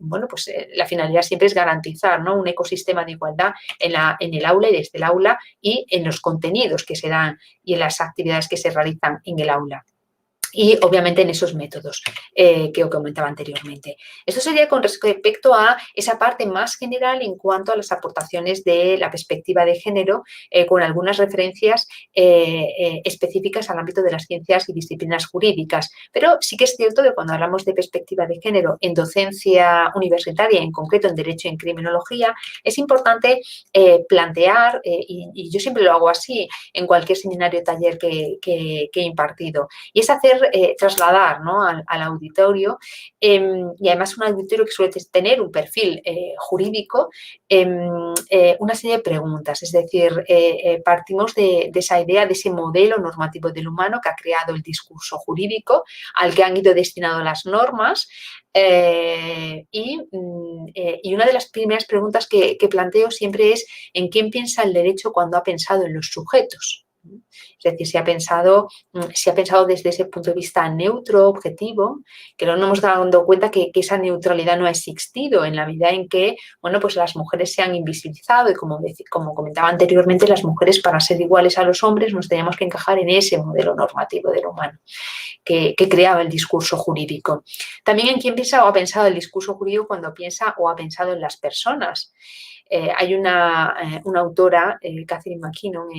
la finalidad siempre es garantizar, ¿no?, un ecosistema de igualdad en el aula y desde el aula, y en los contenidos que se dan y en las actividades que se realizan en el aula. Y, obviamente, en esos métodos que os comentaba anteriormente. Esto sería con respecto a esa parte más general en cuanto a las aportaciones de la perspectiva de género, con algunas referencias específicas al ámbito de las ciencias y disciplinas jurídicas. Pero sí que es cierto que cuando hablamos de perspectiva de género en docencia universitaria, en concreto en Derecho y en Criminología, es importante plantear, y yo siempre lo hago así en cualquier seminario o taller que he impartido, y es trasladar, ¿no?, al auditorio, y además un auditorio que suele tener un perfil jurídico, una serie de preguntas. Es decir, partimos de esa idea, de ese modelo normativo del humano que ha creado el discurso jurídico, al que han ido destinadas las normas, y una de las primeras preguntas que planteo siempre es: ¿en quién piensa el derecho cuando ha pensado en los sujetos? Es decir, se ha pensado desde ese punto de vista neutro, objetivo, que no nos hemos dado cuenta que esa neutralidad no ha existido en la medida en que, bueno, pues las mujeres se han invisibilizado y como comentaba anteriormente, las mujeres para ser iguales a los hombres nos teníamos que encajar en ese modelo normativo del humano que creaba el discurso jurídico. También en quién piensa o ha pensado el discurso jurídico cuando piensa o ha pensado en las personas. Hay una autora, Catherine McKinnon,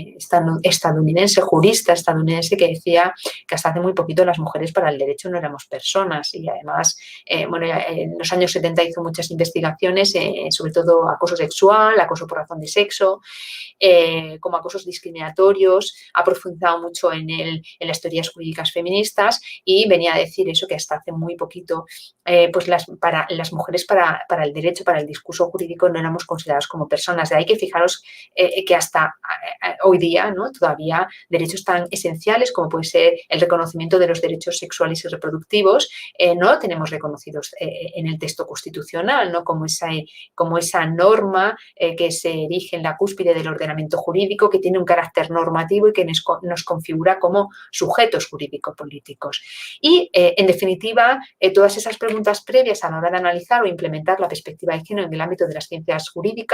estadounidense, jurista estadounidense, que decía que hasta hace muy poquito las mujeres para el derecho no éramos personas y además, en los años 70 hizo muchas investigaciones, sobre todo acoso sexual, acoso por razón de sexo, como acosos discriminatorios, ha profundizado mucho en las teorías jurídicas feministas y venía a decir eso, que hasta hace muy poquito pues para las mujeres para el derecho, para el discurso jurídico no éramos consideradas como personas. De ahí que fijaros que hasta hoy día, ¿no?, todavía derechos tan esenciales como puede ser el reconocimiento de los derechos sexuales y reproductivos no lo tenemos reconocidos en el texto constitucional, ¿no?, como esa norma que se erige en la cúspide del ordenamiento jurídico, que tiene un carácter normativo y que nos configura como sujetos jurídico-políticos. Y, en definitiva, todas esas preguntas previas a la hora de analizar o implementar la perspectiva de género en el ámbito de las ciencias jurídicas,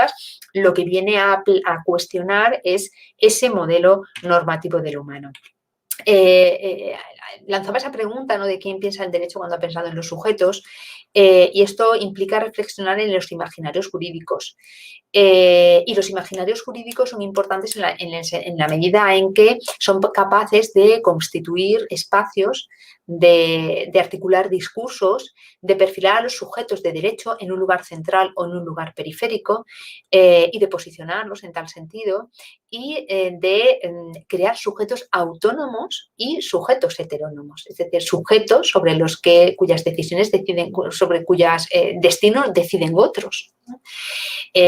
lo que viene a cuestionar es ese modelo normativo del humano. Lanzaba esa pregunta, ¿no?, de quién piensa el derecho cuando ha pensado en los sujetos, y esto implica reflexionar en los imaginarios jurídicos. Y los imaginarios jurídicos son importantes en la medida en que son capaces de constituir espacios, de articular discursos, de perfilar a los sujetos de derecho en un lugar central o en un lugar periférico y de posicionarlos en tal sentido y de crear sujetos autónomos y sujetos heterónomos, es decir, sujetos cuyas decisiones deciden, sobre cuyos destinos deciden otros, ¿no?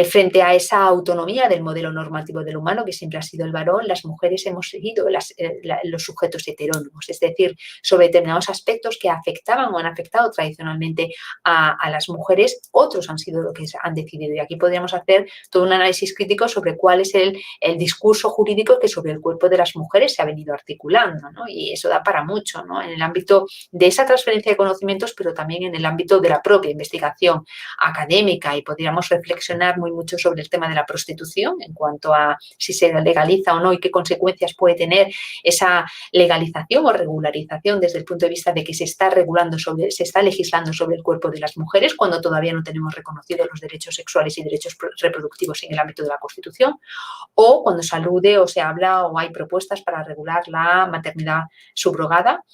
Frente a esa autonomía del modelo normativo del humano, que siempre ha sido el varón, las mujeres hemos seguido los sujetos heterónomos, es decir, sobre determinados aspectos que afectaban o han afectado tradicionalmente a las mujeres, otros han sido lo que han decidido. Y aquí podríamos hacer todo un análisis crítico sobre cuál es el discurso jurídico que sobre el cuerpo de las mujeres se ha venido articulando, ¿no? Y eso da para mucho, ¿no?, en el ámbito de esa transferencia de conocimientos, pero también en el ámbito de la propia investigación académica, y podríamos reflexionar muy mucho sobre el tema de la prostitución en cuanto a si se legaliza o no y qué consecuencias puede tener esa legalización o regularización desde el punto de vista de que se está legislando sobre el cuerpo de las mujeres cuando todavía no tenemos reconocidos los derechos sexuales y derechos reproductivos en el ámbito de la Constitución, o cuando se alude o se habla o hay propuestas para regular la maternidad subrogada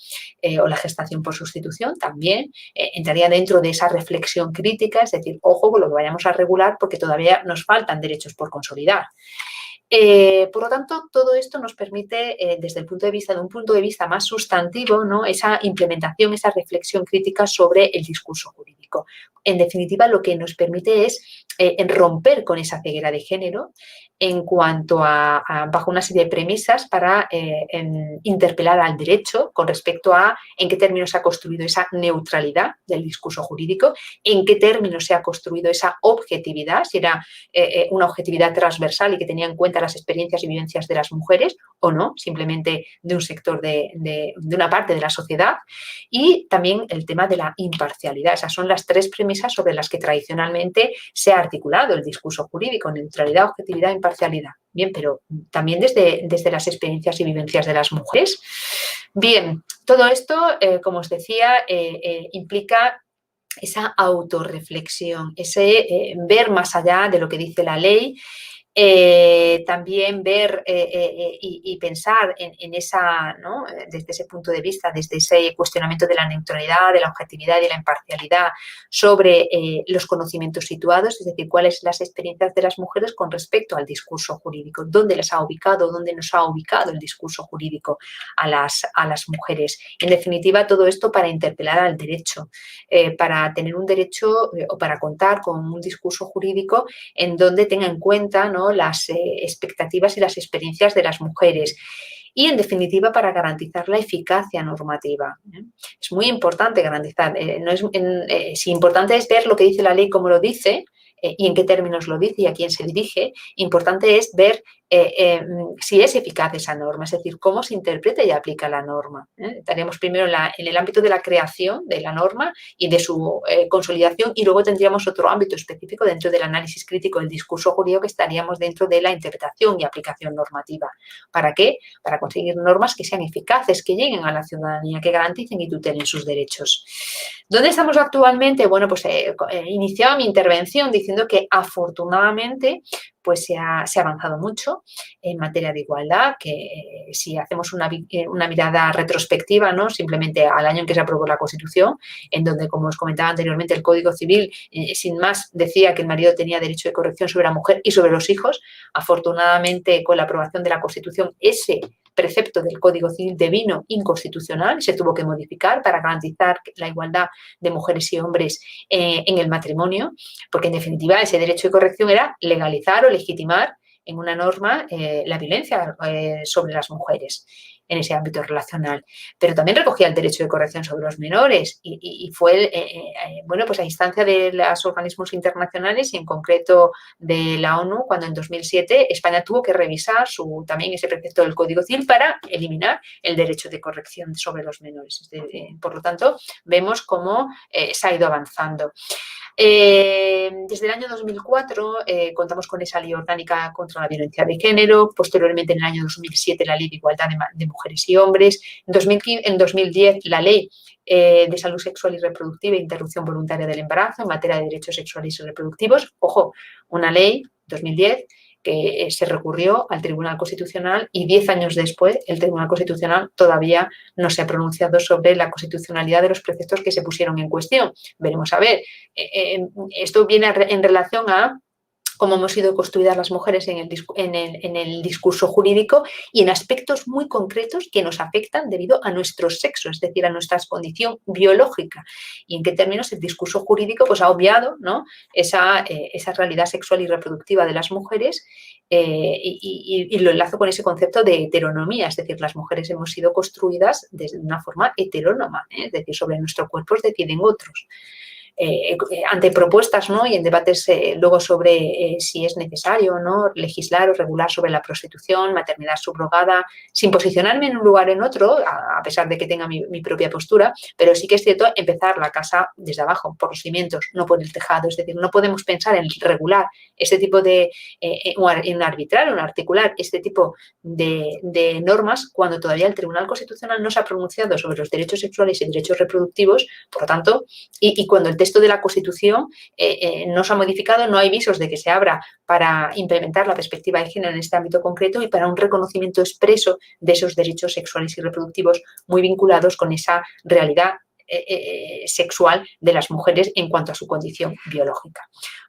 o la gestación por sustitución, también entraría dentro de esa reflexión crítica, es decir, ojo con lo que vayamos a regular porque todavía nos faltan derechos por consolidar. Por lo tanto, todo esto nos permite, desde un punto de vista más sustantivo, ¿no?, esa implementación, esa reflexión crítica sobre el discurso jurídico. En definitiva, lo que nos permite es romper con esa ceguera de género en cuanto bajo una serie de premisas para interpelar al derecho con respecto a en qué términos se ha construido esa neutralidad del discurso jurídico, en qué términos se ha construido esa objetividad, si era una objetividad transversal y que tenía en cuenta las experiencias y vivencias de las mujeres o no, simplemente de un sector de una parte de la sociedad, y también el tema de la imparcialidad. Esas son las tres premisas sobre las que tradicionalmente se ha articulado el discurso jurídico: neutralidad, objetividad, imparcialidad. Bien, pero también desde las experiencias y vivencias de las mujeres. Bien, todo esto, como os decía, implica esa autorreflexión, ese ver más allá de lo que dice la ley, también ver y pensar en esa, ¿no?, desde ese punto de vista, desde ese cuestionamiento de la neutralidad, de la objetividad y de la imparcialidad sobre los conocimientos situados, es decir, cuáles las experiencias de las mujeres con respecto al discurso jurídico, dónde las ha ubicado, dónde nos ha ubicado el discurso jurídico a las mujeres. En definitiva, todo esto para interpelar al derecho, para tener un derecho o para contar con un discurso jurídico en donde tenga en cuenta, ¿no?, las expectativas y las experiencias de las mujeres. Y, en definitiva, para garantizar la eficacia normativa. Es muy importante garantizar, si importante es ver lo que dice la ley, cómo lo dice, y en qué términos lo dice y a quién se dirige, importante es ver si es eficaz esa norma, es decir, cómo se interpreta y aplica la norma. Estaríamos primero en el ámbito de la creación de la norma y de su consolidación, y luego tendríamos otro ámbito específico dentro del análisis crítico del discurso jurídico, que estaríamos dentro de la interpretación y aplicación normativa. ¿Para qué? Para conseguir normas que sean eficaces, que lleguen a la ciudadanía, que garanticen y tutelen sus derechos. ¿Dónde estamos actualmente? Bueno, pues iniciaba mi intervención diciendo que afortunadamente pues se ha avanzado mucho en materia de igualdad, que si hacemos una mirada retrospectiva, ¿no? Simplemente al año en que se aprobó la Constitución, en donde, como os comentaba anteriormente, el Código Civil, sin más, decía que el marido tenía derecho de corrección sobre la mujer y sobre los hijos. Afortunadamente, con la aprobación de la Constitución, ese precepto del Código Civil devino inconstitucional, se tuvo que modificar para garantizar la igualdad de mujeres y hombres en el matrimonio, porque en definitiva ese derecho de corrección era legalizar o legitimar en una norma la violencia sobre las mujeres en ese ámbito relacional, pero también recogía el derecho de corrección sobre los menores y fue, bueno, pues a instancia de los organismos internacionales y en concreto de la ONU, cuando en 2007 España tuvo que revisar también ese precepto del Código Civil para eliminar el derecho de corrección sobre los menores. Por lo tanto, vemos cómo se ha ido avanzando. Desde el año 2004 contamos con esa ley orgánica contra la violencia de género, posteriormente en el año 2007 la ley de igualdad de mujeres y hombres, en 2010 la ley de salud sexual y reproductiva e interrupción voluntaria del embarazo en materia de derechos sexuales y reproductivos, ojo, una ley, 2010, que se recurrió al Tribunal Constitucional y 10 años después el Tribunal Constitucional todavía no se ha pronunciado sobre la constitucionalidad de los preceptos que se pusieron en cuestión. Veremos a ver. Esto viene en relación a cómo hemos sido construidas las mujeres en el discurso jurídico y en aspectos muy concretos que nos afectan debido a nuestro sexo, es decir, a nuestra condición biológica. Y en qué términos el discurso jurídico pues, ha obviado, ¿no? esa realidad sexual y reproductiva de las mujeres y lo enlazo con ese concepto de heteronomía, es decir, las mujeres hemos sido construidas de una forma heterónoma, es decir, sobre nuestro cuerpo deciden otros. Ante propuestas, ¿no? y en debates luego sobre si es necesario o no legislar o regular sobre la prostitución, maternidad subrogada, sin posicionarme en un lugar o en otro, a pesar de que tenga mi propia postura, pero sí que es cierto empezar la casa desde abajo, por los cimientos, no por el tejado. Es decir, no podemos pensar en regular este tipo en arbitrar o en articular este tipo de normas cuando todavía el Tribunal Constitucional no se ha pronunciado sobre los derechos sexuales y derechos reproductivos, por lo tanto, y cuando el texto de la Constitución no se ha modificado, no hay visos de que se abra para implementar la perspectiva de género en este ámbito concreto y para un reconocimiento expreso de esos derechos sexuales y reproductivos muy vinculados con esa realidad sexual de las mujeres en cuanto a su condición biológica.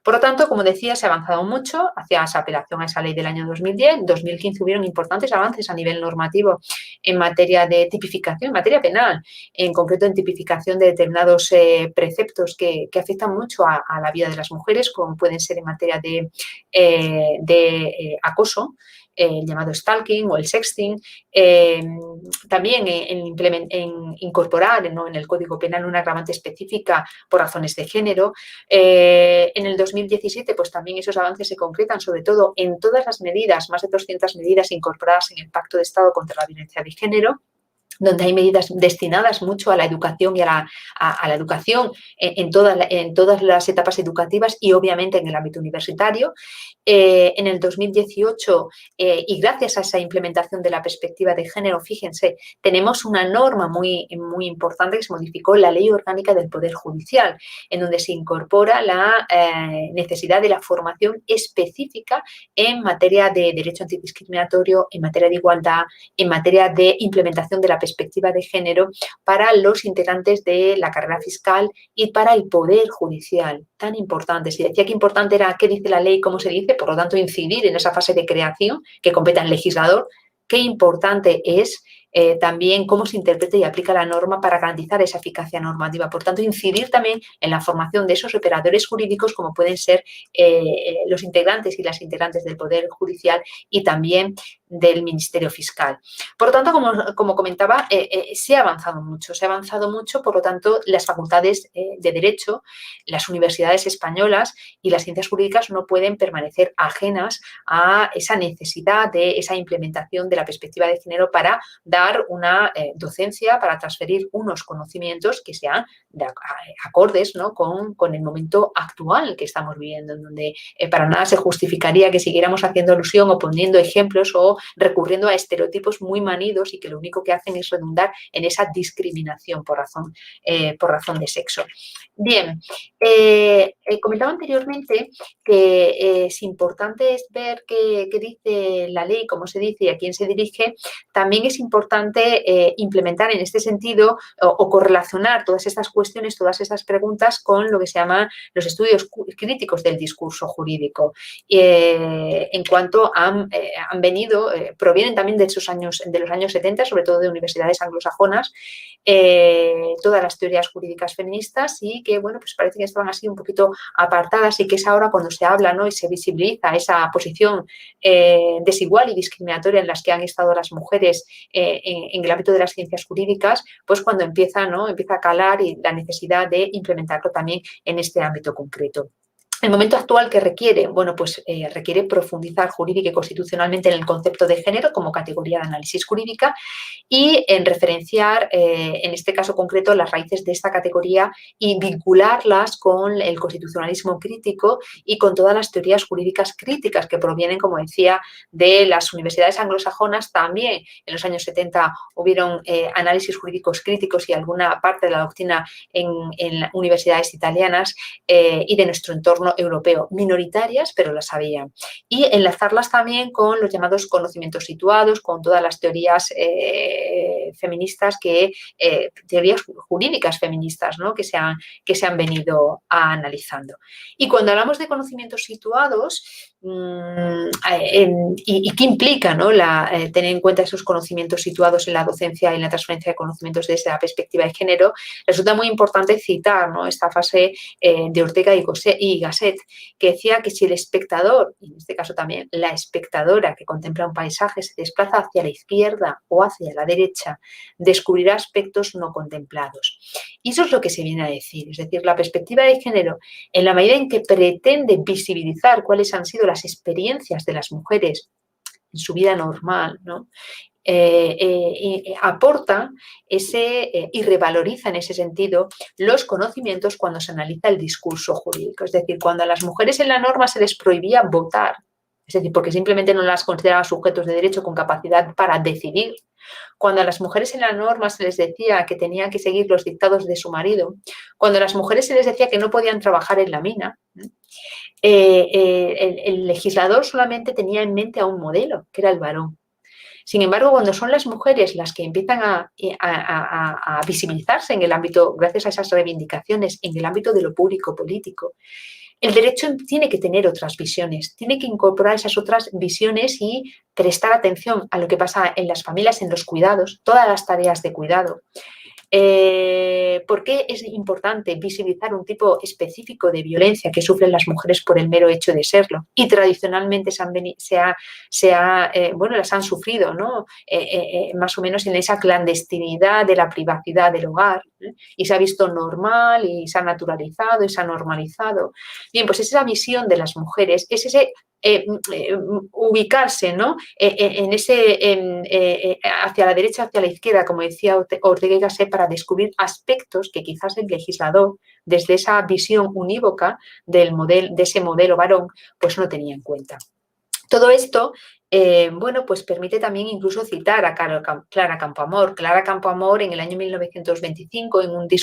Por lo tanto, como decía, se ha avanzado mucho hacia esa apelación a esa ley del año 2010. En 2015 hubieron importantes avances a nivel normativo en materia de tipificación, en materia penal, en concreto en tipificación de determinados preceptos que afectan mucho a la vida de las mujeres, como pueden ser en materia de acoso, el llamado stalking o el sexting, también en incorporar, ¿no? en el Código Penal una agravante específica por razones de género. En el 2017 pues también esos avances se concretan sobre todo en todas las medidas, más de 200 medidas incorporadas en el Pacto de Estado contra la Violencia de Género, donde hay medidas destinadas mucho a la educación y a la educación en todas las etapas educativas y obviamente en el ámbito universitario. En el 2018, y gracias a esa implementación de la perspectiva de género, fíjense, tenemos una norma muy, muy importante que se modificó, la Ley Orgánica del Poder Judicial, en donde se incorpora la necesidad de la formación específica en materia de derecho antidiscriminatorio, en materia de igualdad, en materia de implementación de la perspectiva de género para los integrantes de la carrera fiscal y para el Poder Judicial, tan importante. Si decía que importante era qué dice la ley, cómo se dice, por lo tanto incidir en esa fase de creación que compete al legislador, qué importante es también cómo se interpreta y aplica la norma para garantizar esa eficacia normativa. Por tanto, incidir también en la formación de esos operadores jurídicos como pueden ser los integrantes y las integrantes del Poder Judicial y también del Ministerio Fiscal. Por lo tanto, como comentaba, se ha avanzado mucho, por lo tanto, las facultades de Derecho, las universidades españolas y las ciencias jurídicas no pueden permanecer ajenas a esa necesidad de esa implementación de la perspectiva de género para dar una docencia, para transferir unos conocimientos que sean acordes, ¿no?, con el momento actual que estamos viviendo, en donde para nada se justificaría que siguiéramos haciendo alusión o poniendo ejemplos o recurriendo a estereotipos muy manidos y que lo único que hacen es redundar en esa discriminación por razón de sexo. Bien, comentaba anteriormente que es importante ver qué dice la ley, cómo se dice y a quién se dirige. También es importante implementar en este sentido o correlacionar todas estas cuestiones, todas estas preguntas con lo que se llaman los estudios críticos del discurso jurídico. En cuanto han venido, provienen también de los años 70, sobre todo de universidades anglosajonas, todas las teorías jurídicas feministas y que, bueno, pues parece que estaban así un poquito apartadas y que es ahora cuando se habla, ¿no?, y se visibiliza esa posición desigual y discriminatoria en las que han estado las mujeres en el ámbito de las ciencias jurídicas, pues cuando empieza a calar y la necesidad de implementarlo también en este ámbito concreto. El momento actual que requiere, bueno, pues requiere profundizar jurídica y constitucionalmente en el concepto de género como categoría de análisis jurídica y en referenciar, en este caso concreto, las raíces de esta categoría y vincularlas con el constitucionalismo crítico y con todas las teorías jurídicas críticas que provienen, como decía, de las universidades anglosajonas. También en los años 70 hubieron análisis jurídicos críticos y alguna parte de la doctrina en universidades italianas y de nuestro entorno europeo, minoritarias, pero las había. Y enlazarlas también con los llamados conocimientos situados, con todas las teorías feministas, teorías jurídicas feministas, ¿no?, que se han venido analizando. Y cuando hablamos de conocimientos situados, ¿y qué implica, ¿no?, tener en cuenta esos conocimientos situados en la docencia y en la transferencia de conocimientos desde la perspectiva de género? Resulta muy importante citar, ¿no?, esta fase de Ortega y Gasset, que decía que si el espectador, y en este caso también la espectadora que contempla un paisaje, se desplaza hacia la izquierda o hacia la derecha, descubrirá aspectos no contemplados. Y eso es lo que se viene a decir, es decir, la perspectiva de género, en la medida en que pretende visibilizar cuáles han sido las experiencias de las mujeres en su vida normal, ¿no?, aporta y revaloriza en ese sentido los conocimientos cuando se analiza el discurso jurídico. Es decir, cuando a las mujeres en la norma se les prohibía votar, es decir, porque simplemente no las consideraba sujetos de derecho con capacidad para decidir, cuando a las mujeres en la norma se les decía que tenían que seguir los dictados de su marido, cuando a las mujeres se les decía que no podían trabajar en la mina, el legislador solamente tenía en mente a un modelo, que era el varón. Sin embargo, cuando son las mujeres las que empiezan a visibilizarse en el ámbito, gracias a esas reivindicaciones, en el ámbito de lo público político, el derecho tiene que tener otras visiones, tiene que incorporar esas otras visiones y prestar atención a lo que pasa en las familias, en los cuidados, todas las tareas de cuidado. ¿Por qué es importante visibilizar un tipo específico de violencia que sufren las mujeres por el mero hecho de serlo? Y tradicionalmente las han sufrido, ¿no?, más o menos en esa clandestinidad de la privacidad del hogar, ¿eh? Y se ha visto normal y se ha naturalizado y se ha normalizado. Bien, pues esa visión de las mujeres es ese ubicarse, ¿no?, hacia la derecha, hacia la izquierda, como decía Ortega y Gasset, para descubrir aspectos que quizás el legislador, desde esa visión unívoca de ese modelo varón, pues no tenía en cuenta. Todo esto, pues permite también incluso citar a Clara Campoamor. Clara Campoamor, en el año 1925,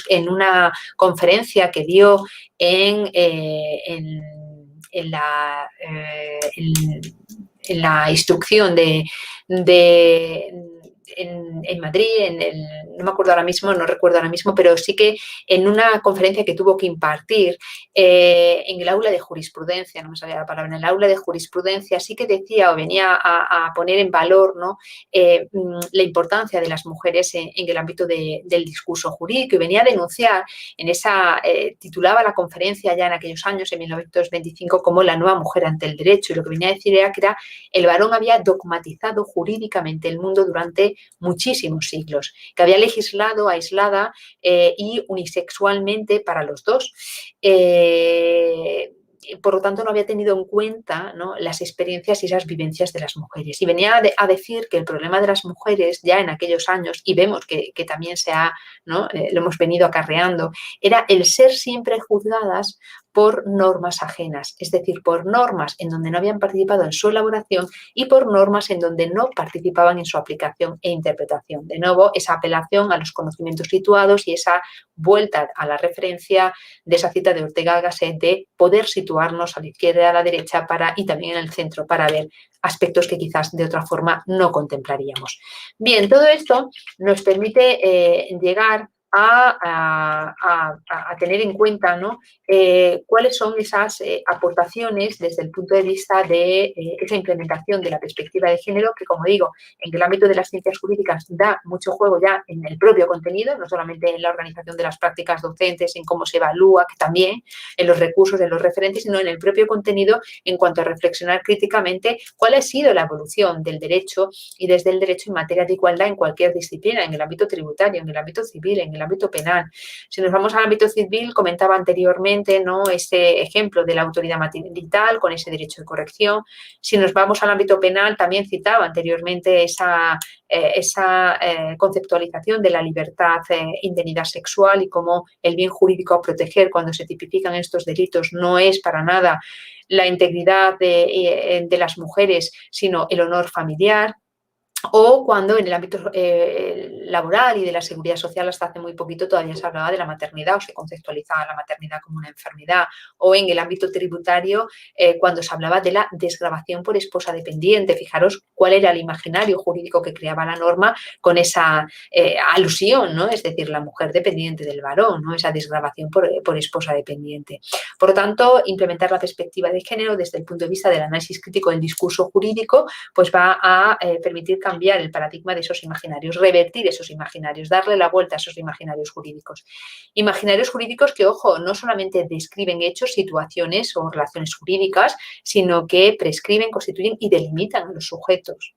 en una conferencia que dio en la instrucción en Madrid, en no me acuerdo ahora mismo, no recuerdo ahora mismo, pero sí que en una conferencia que tuvo que impartir en el aula de jurisprudencia, no me salía la palabra, en el aula de jurisprudencia, sí que decía o venía a poner en valor, ¿no? La importancia de las mujeres en el ámbito del discurso jurídico, y venía a denunciar en esa, titulaba la conferencia ya en aquellos años, en 1925, como la nueva mujer ante el derecho, y lo que venía a decir era que el varón había dogmatizado jurídicamente el mundo durante muchísimos siglos, que había legislado aislada y unisexualmente para los dos. Por lo tanto, no había tenido en cuenta, ¿no?, las experiencias y esas vivencias de las mujeres. Y venía a decir que el problema de las mujeres ya en aquellos años, y vemos que también ¿no?, lo hemos venido acarreando, era el ser siempre juzgadas por normas ajenas, es decir, por normas en donde no habían participado en su elaboración y por normas en donde no participaban en su aplicación e interpretación. De nuevo, esa apelación a los conocimientos situados y esa vuelta a la referencia de esa cita de Ortega y Gasset de poder situarnos a la izquierda y a la derecha y también en el centro para ver aspectos que quizás de otra forma no contemplaríamos. Bien, todo esto nos permite llegar a tener en cuenta, ¿no?, cuáles son esas aportaciones desde el punto de vista de esa implementación de la perspectiva de género, que, como digo, en el ámbito de las ciencias jurídicas da mucho juego ya en el propio contenido, no solamente en la organización de las prácticas docentes, en cómo se evalúa, que también en los recursos, en los referentes, sino en el propio contenido en cuanto a reflexionar críticamente cuál ha sido la evolución del derecho y desde el derecho en materia de igualdad en cualquier disciplina, en el ámbito tributario, en el ámbito civil, en el ámbito penal. Si nos vamos al ámbito civil, comentaba anteriormente, ¿no?, este ejemplo de la autoridad marital con ese derecho de corrección. Si nos vamos al ámbito penal, también citaba anteriormente esa conceptualización de la libertad, indemnidad sexual y cómo el bien jurídico a proteger cuando se tipifican estos delitos no es para nada la integridad de las mujeres, sino el honor familiar. O cuando en el ámbito laboral y de la seguridad social hasta hace muy poquito todavía se hablaba de la maternidad o se conceptualizaba la maternidad como una enfermedad. O en el ámbito tributario cuando se hablaba de la desgravación por esposa dependiente. Fijaros cuál era el imaginario jurídico que creaba la norma con esa alusión, ¿no? Es decir, la mujer dependiente del varón, ¿no?, esa desgravación por esposa dependiente. Por lo tanto, implementar la perspectiva de género desde el punto de vista del análisis crítico del discurso jurídico pues va a permitir cambiar el paradigma de esos imaginarios, revertir esos imaginarios, darle la vuelta a esos imaginarios jurídicos. Imaginarios jurídicos que, ojo, no solamente describen hechos, situaciones o relaciones jurídicas, sino que prescriben, constituyen y delimitan a los sujetos.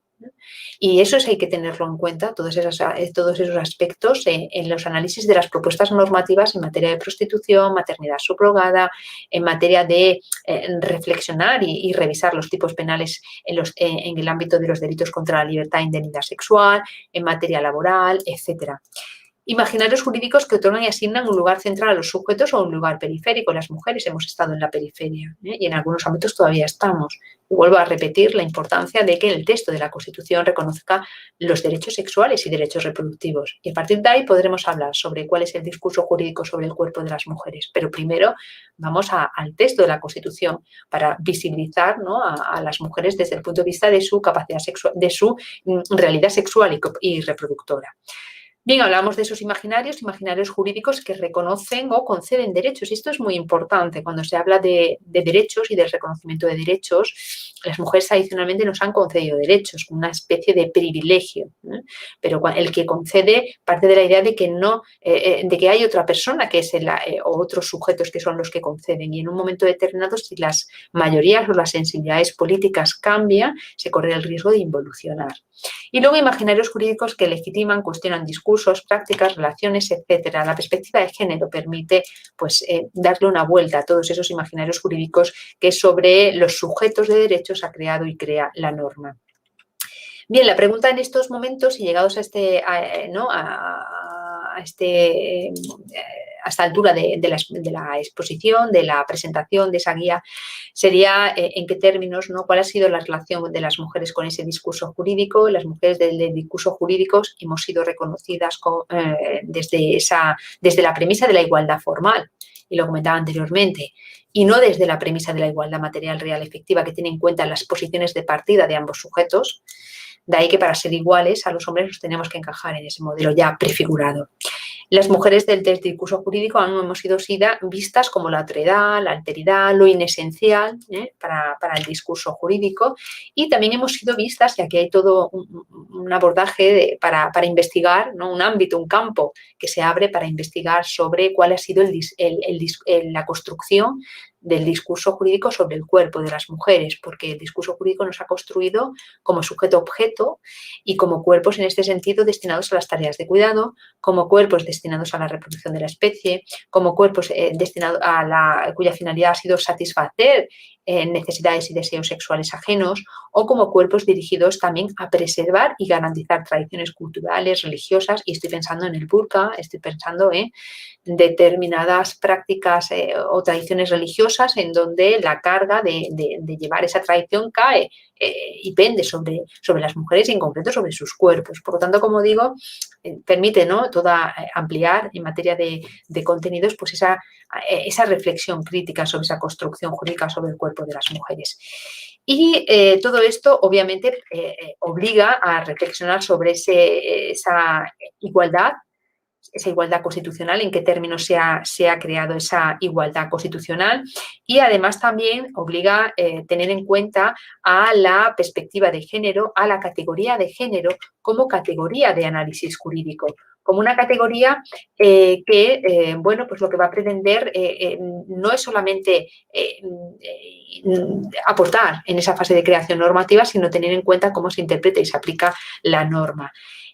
Y eso hay que tenerlo en cuenta, todos esos aspectos en los análisis de las propuestas normativas en materia de prostitución, maternidad subrogada, en materia de reflexionar y revisar los tipos penales en el ámbito de los delitos contra la libertad e indemnidad sexual, en materia laboral, etcétera. Imaginarios jurídicos que otorgan y asignan un lugar central a los sujetos o un lugar periférico. Las mujeres hemos estado en la periferia y en algunos ámbitos todavía estamos. Vuelvo a repetir la importancia de que el texto de la Constitución reconozca los derechos sexuales y derechos reproductivos. Y a partir de ahí podremos hablar sobre cuál es el discurso jurídico sobre el cuerpo de las mujeres. Pero primero vamos al texto de la Constitución para visibilizar, ¿no?, a las mujeres desde el punto de vista de su capacidad sexual, de su realidad sexual y reproductora. Bien, hablamos de esos imaginarios jurídicos que reconocen o conceden derechos. Y esto es muy importante cuando se habla de derechos y del reconocimiento de derechos. Las mujeres tradicionalmente nos han concedido derechos, una especie de privilegio, ¿eh? Pero el que concede parte de la idea de que no, de que hay otra persona que es o otros sujetos que son los que conceden. Y en un momento determinado, si las mayorías o las sensibilidades políticas cambian, se corre el riesgo de involucionar. Y luego imaginarios jurídicos que legitiman, cuestionan discursos, prácticas, relaciones, etcétera. La perspectiva de género permite pues, darle una vuelta a todos esos imaginarios jurídicos que sobre los sujetos de derechos ha creado y crea la norma. Bien, la pregunta en estos momentos y llegados a esta altura de la exposición, de la presentación de esa guía, sería en qué términos, ¿no?, cuál ha sido la relación de las mujeres con ese discurso jurídico. Las mujeres del discurso jurídico hemos sido reconocidas desde la premisa de la igualdad formal, y lo comentaba anteriormente, y no desde la premisa de la igualdad material real efectiva que tiene en cuenta las posiciones de partida de ambos sujetos. De ahí que para ser iguales a los hombres nos tenemos que encajar en ese modelo ya prefigurado. Las mujeres del discurso jurídico hemos sido vistas como la otredad, la alteridad, lo inesencial para el discurso jurídico, y también hemos sido vistas, y aquí hay todo un abordaje para investigar, ¿no? Un ámbito, un campo que se abre para investigar sobre cuál ha sido la construcción del discurso jurídico sobre el cuerpo de las mujeres, porque el discurso jurídico nos ha construido como sujeto-objeto y como cuerpos en este sentido destinados a las tareas de cuidado, como cuerpos destinados a la reproducción de la especie, como cuerpos destinados cuya finalidad ha sido satisfacer necesidades y deseos sexuales ajenos, o como cuerpos dirigidos también a preservar y garantizar tradiciones culturales, religiosas, y estoy pensando en el burka, estoy pensando en determinadas prácticas o tradiciones religiosas en donde la carga de llevar esa tradición cae y pende sobre las mujeres y en concreto sobre sus cuerpos. Por lo tanto, como digo, permite, ¿no?, ampliar en materia de contenidos pues esa reflexión crítica sobre esa construcción jurídica sobre el cuerpo de las mujeres. Y todo esto obviamente obliga a reflexionar sobre esa igualdad constitucional, en qué términos se ha creado esa igualdad constitucional, y además también obliga a tener en cuenta a la perspectiva de género, a la categoría de género como categoría de análisis jurídico, como una categoría que, bueno, pues lo que va a pretender no es solamente aportar en esa fase de creación normativa, sino tener en cuenta cómo se interpreta y se aplica la norma.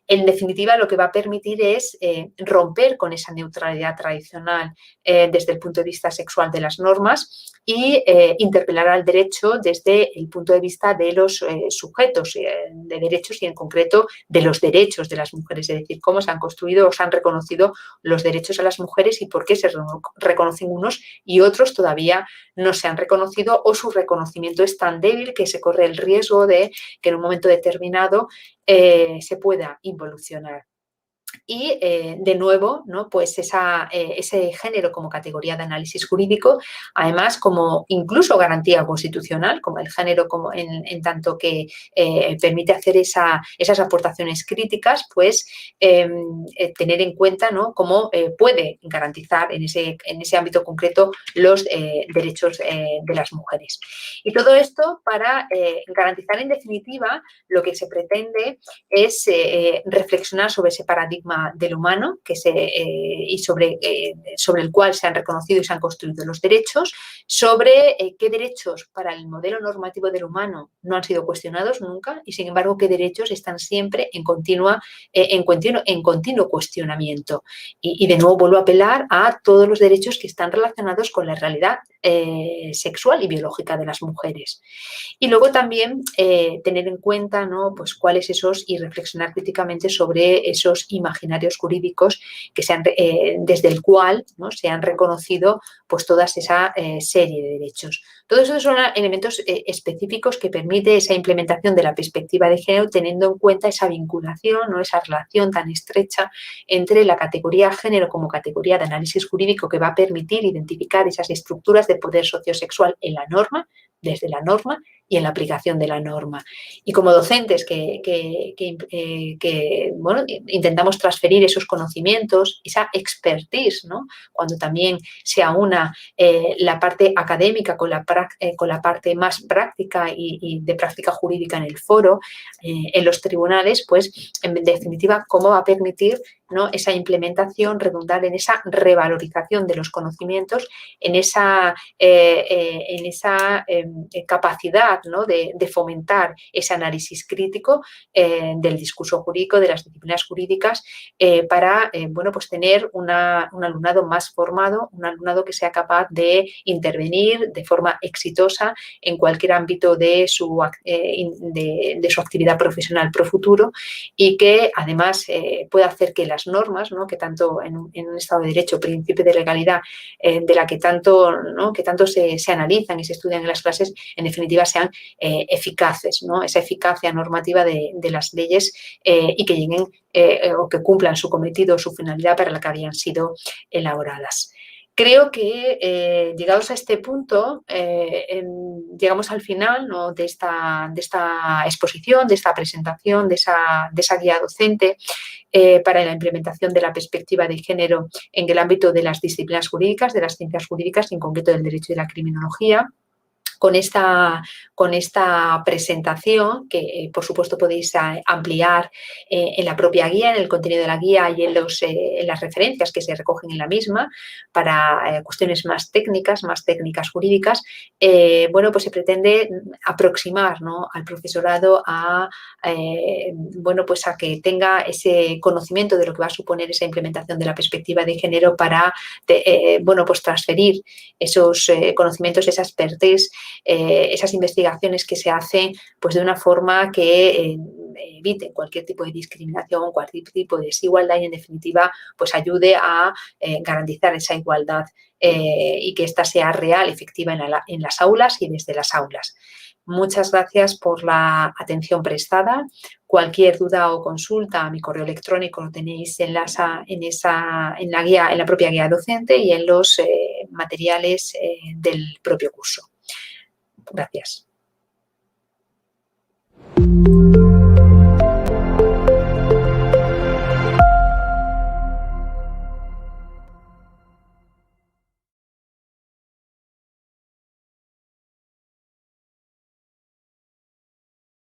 En definitiva, lo que va a permitir es romper con esa neutralidad tradicional desde el punto de vista sexual de las normas y interpelar al derecho desde el punto de vista de los sujetos de derechos y en concreto de los derechos de las mujeres, es decir, cómo se han construido o se han reconocido los derechos a las mujeres y por qué se reconocen unos y otros todavía no se han reconocido, o su reconocimiento es tan débil que se corre el riesgo de que en un momento determinado se pueda involucionar. Y, de nuevo, ¿no?, pues ese género como categoría de análisis jurídico, además como incluso garantía constitucional, como el género como en tanto que permite hacer esas aportaciones críticas, pues tener en cuenta, ¿no?, cómo puede garantizar en ese ámbito concreto los derechos de las mujeres. Y todo esto para garantizar, en definitiva, lo que se pretende es reflexionar sobre ese paradigma del humano y sobre el cual se han reconocido y se han construido los derechos, sobre qué derechos para el modelo normativo del humano no han sido cuestionados nunca y, sin embargo, qué derechos están siempre en continuo cuestionamiento. Y de nuevo vuelvo a apelar a todos los derechos que están relacionados con la realidad sexual y biológica de las mujeres. Y luego también tener en cuenta, ¿no?, pues cuáles y reflexionar críticamente sobre esos imaginarios jurídicos desde el cual, ¿no?, se han reconocido pues toda esa serie de derechos. Todos esos son elementos específicos que permite esa implementación de la perspectiva de género, teniendo en cuenta esa vinculación, ¿no?, esa relación tan estrecha entre la categoría género como categoría de análisis jurídico que va a permitir identificar esas estructuras de poder sociosexual en la norma, desde la norma y en la aplicación de la norma. Y como docentes que bueno, intentamos transferir esos conocimientos, esa expertise, ¿no?, cuando también se aúna la parte académica con la parte más práctica y de práctica jurídica en el foro, en los tribunales, pues en definitiva, cómo va a permitir, ¿no?, esa implementación, redundar en esa revalorización de los conocimientos, en esa capacidad, ¿no?, de fomentar ese análisis crítico del discurso jurídico, de las disciplinas jurídicas, para bueno, pues tener un alumnado más formado, un alumnado que sea capaz de intervenir de forma exitosa en cualquier ámbito de su actividad profesional pro futuro, y que además pueda hacer que las normas, ¿no?, que tanto en un Estado de Derecho, principio de legalidad, de la que tanto se analizan y se estudian en las clases, en definitiva sean eficaces, ¿no?, esa eficacia normativa de las leyes y que lleguen o que cumplan su cometido o su finalidad para la que habían sido elaboradas. Creo que llegados a este punto, llegamos al final, ¿no?, de esta exposición, de esta presentación, de esa guía docente para la implementación de la perspectiva de género en el ámbito de las disciplinas jurídicas, de las ciencias jurídicas, en concreto del derecho y la criminología. Con esta presentación, que por supuesto podéis ampliar en la propia guía, en el contenido de la guía y en las referencias que se recogen en la misma para cuestiones más técnicas jurídicas, bueno, pues se pretende aproximar, ¿no?, al profesorado bueno, pues a que tenga ese conocimiento de lo que va a suponer esa implementación de la perspectiva de género para bueno, pues transferir esos conocimientos, esa expertise, esas investigaciones que se hacen pues de una forma que evite cualquier tipo de discriminación, cualquier tipo de desigualdad y en definitiva pues ayude a garantizar esa igualdad y que ésta sea real, efectiva en las aulas y desde las aulas. Muchas gracias por la atención prestada. Cualquier duda o consulta, mi correo electrónico lo tenéis en la guía, en la propia guía docente y en los materiales del propio curso. Gracias.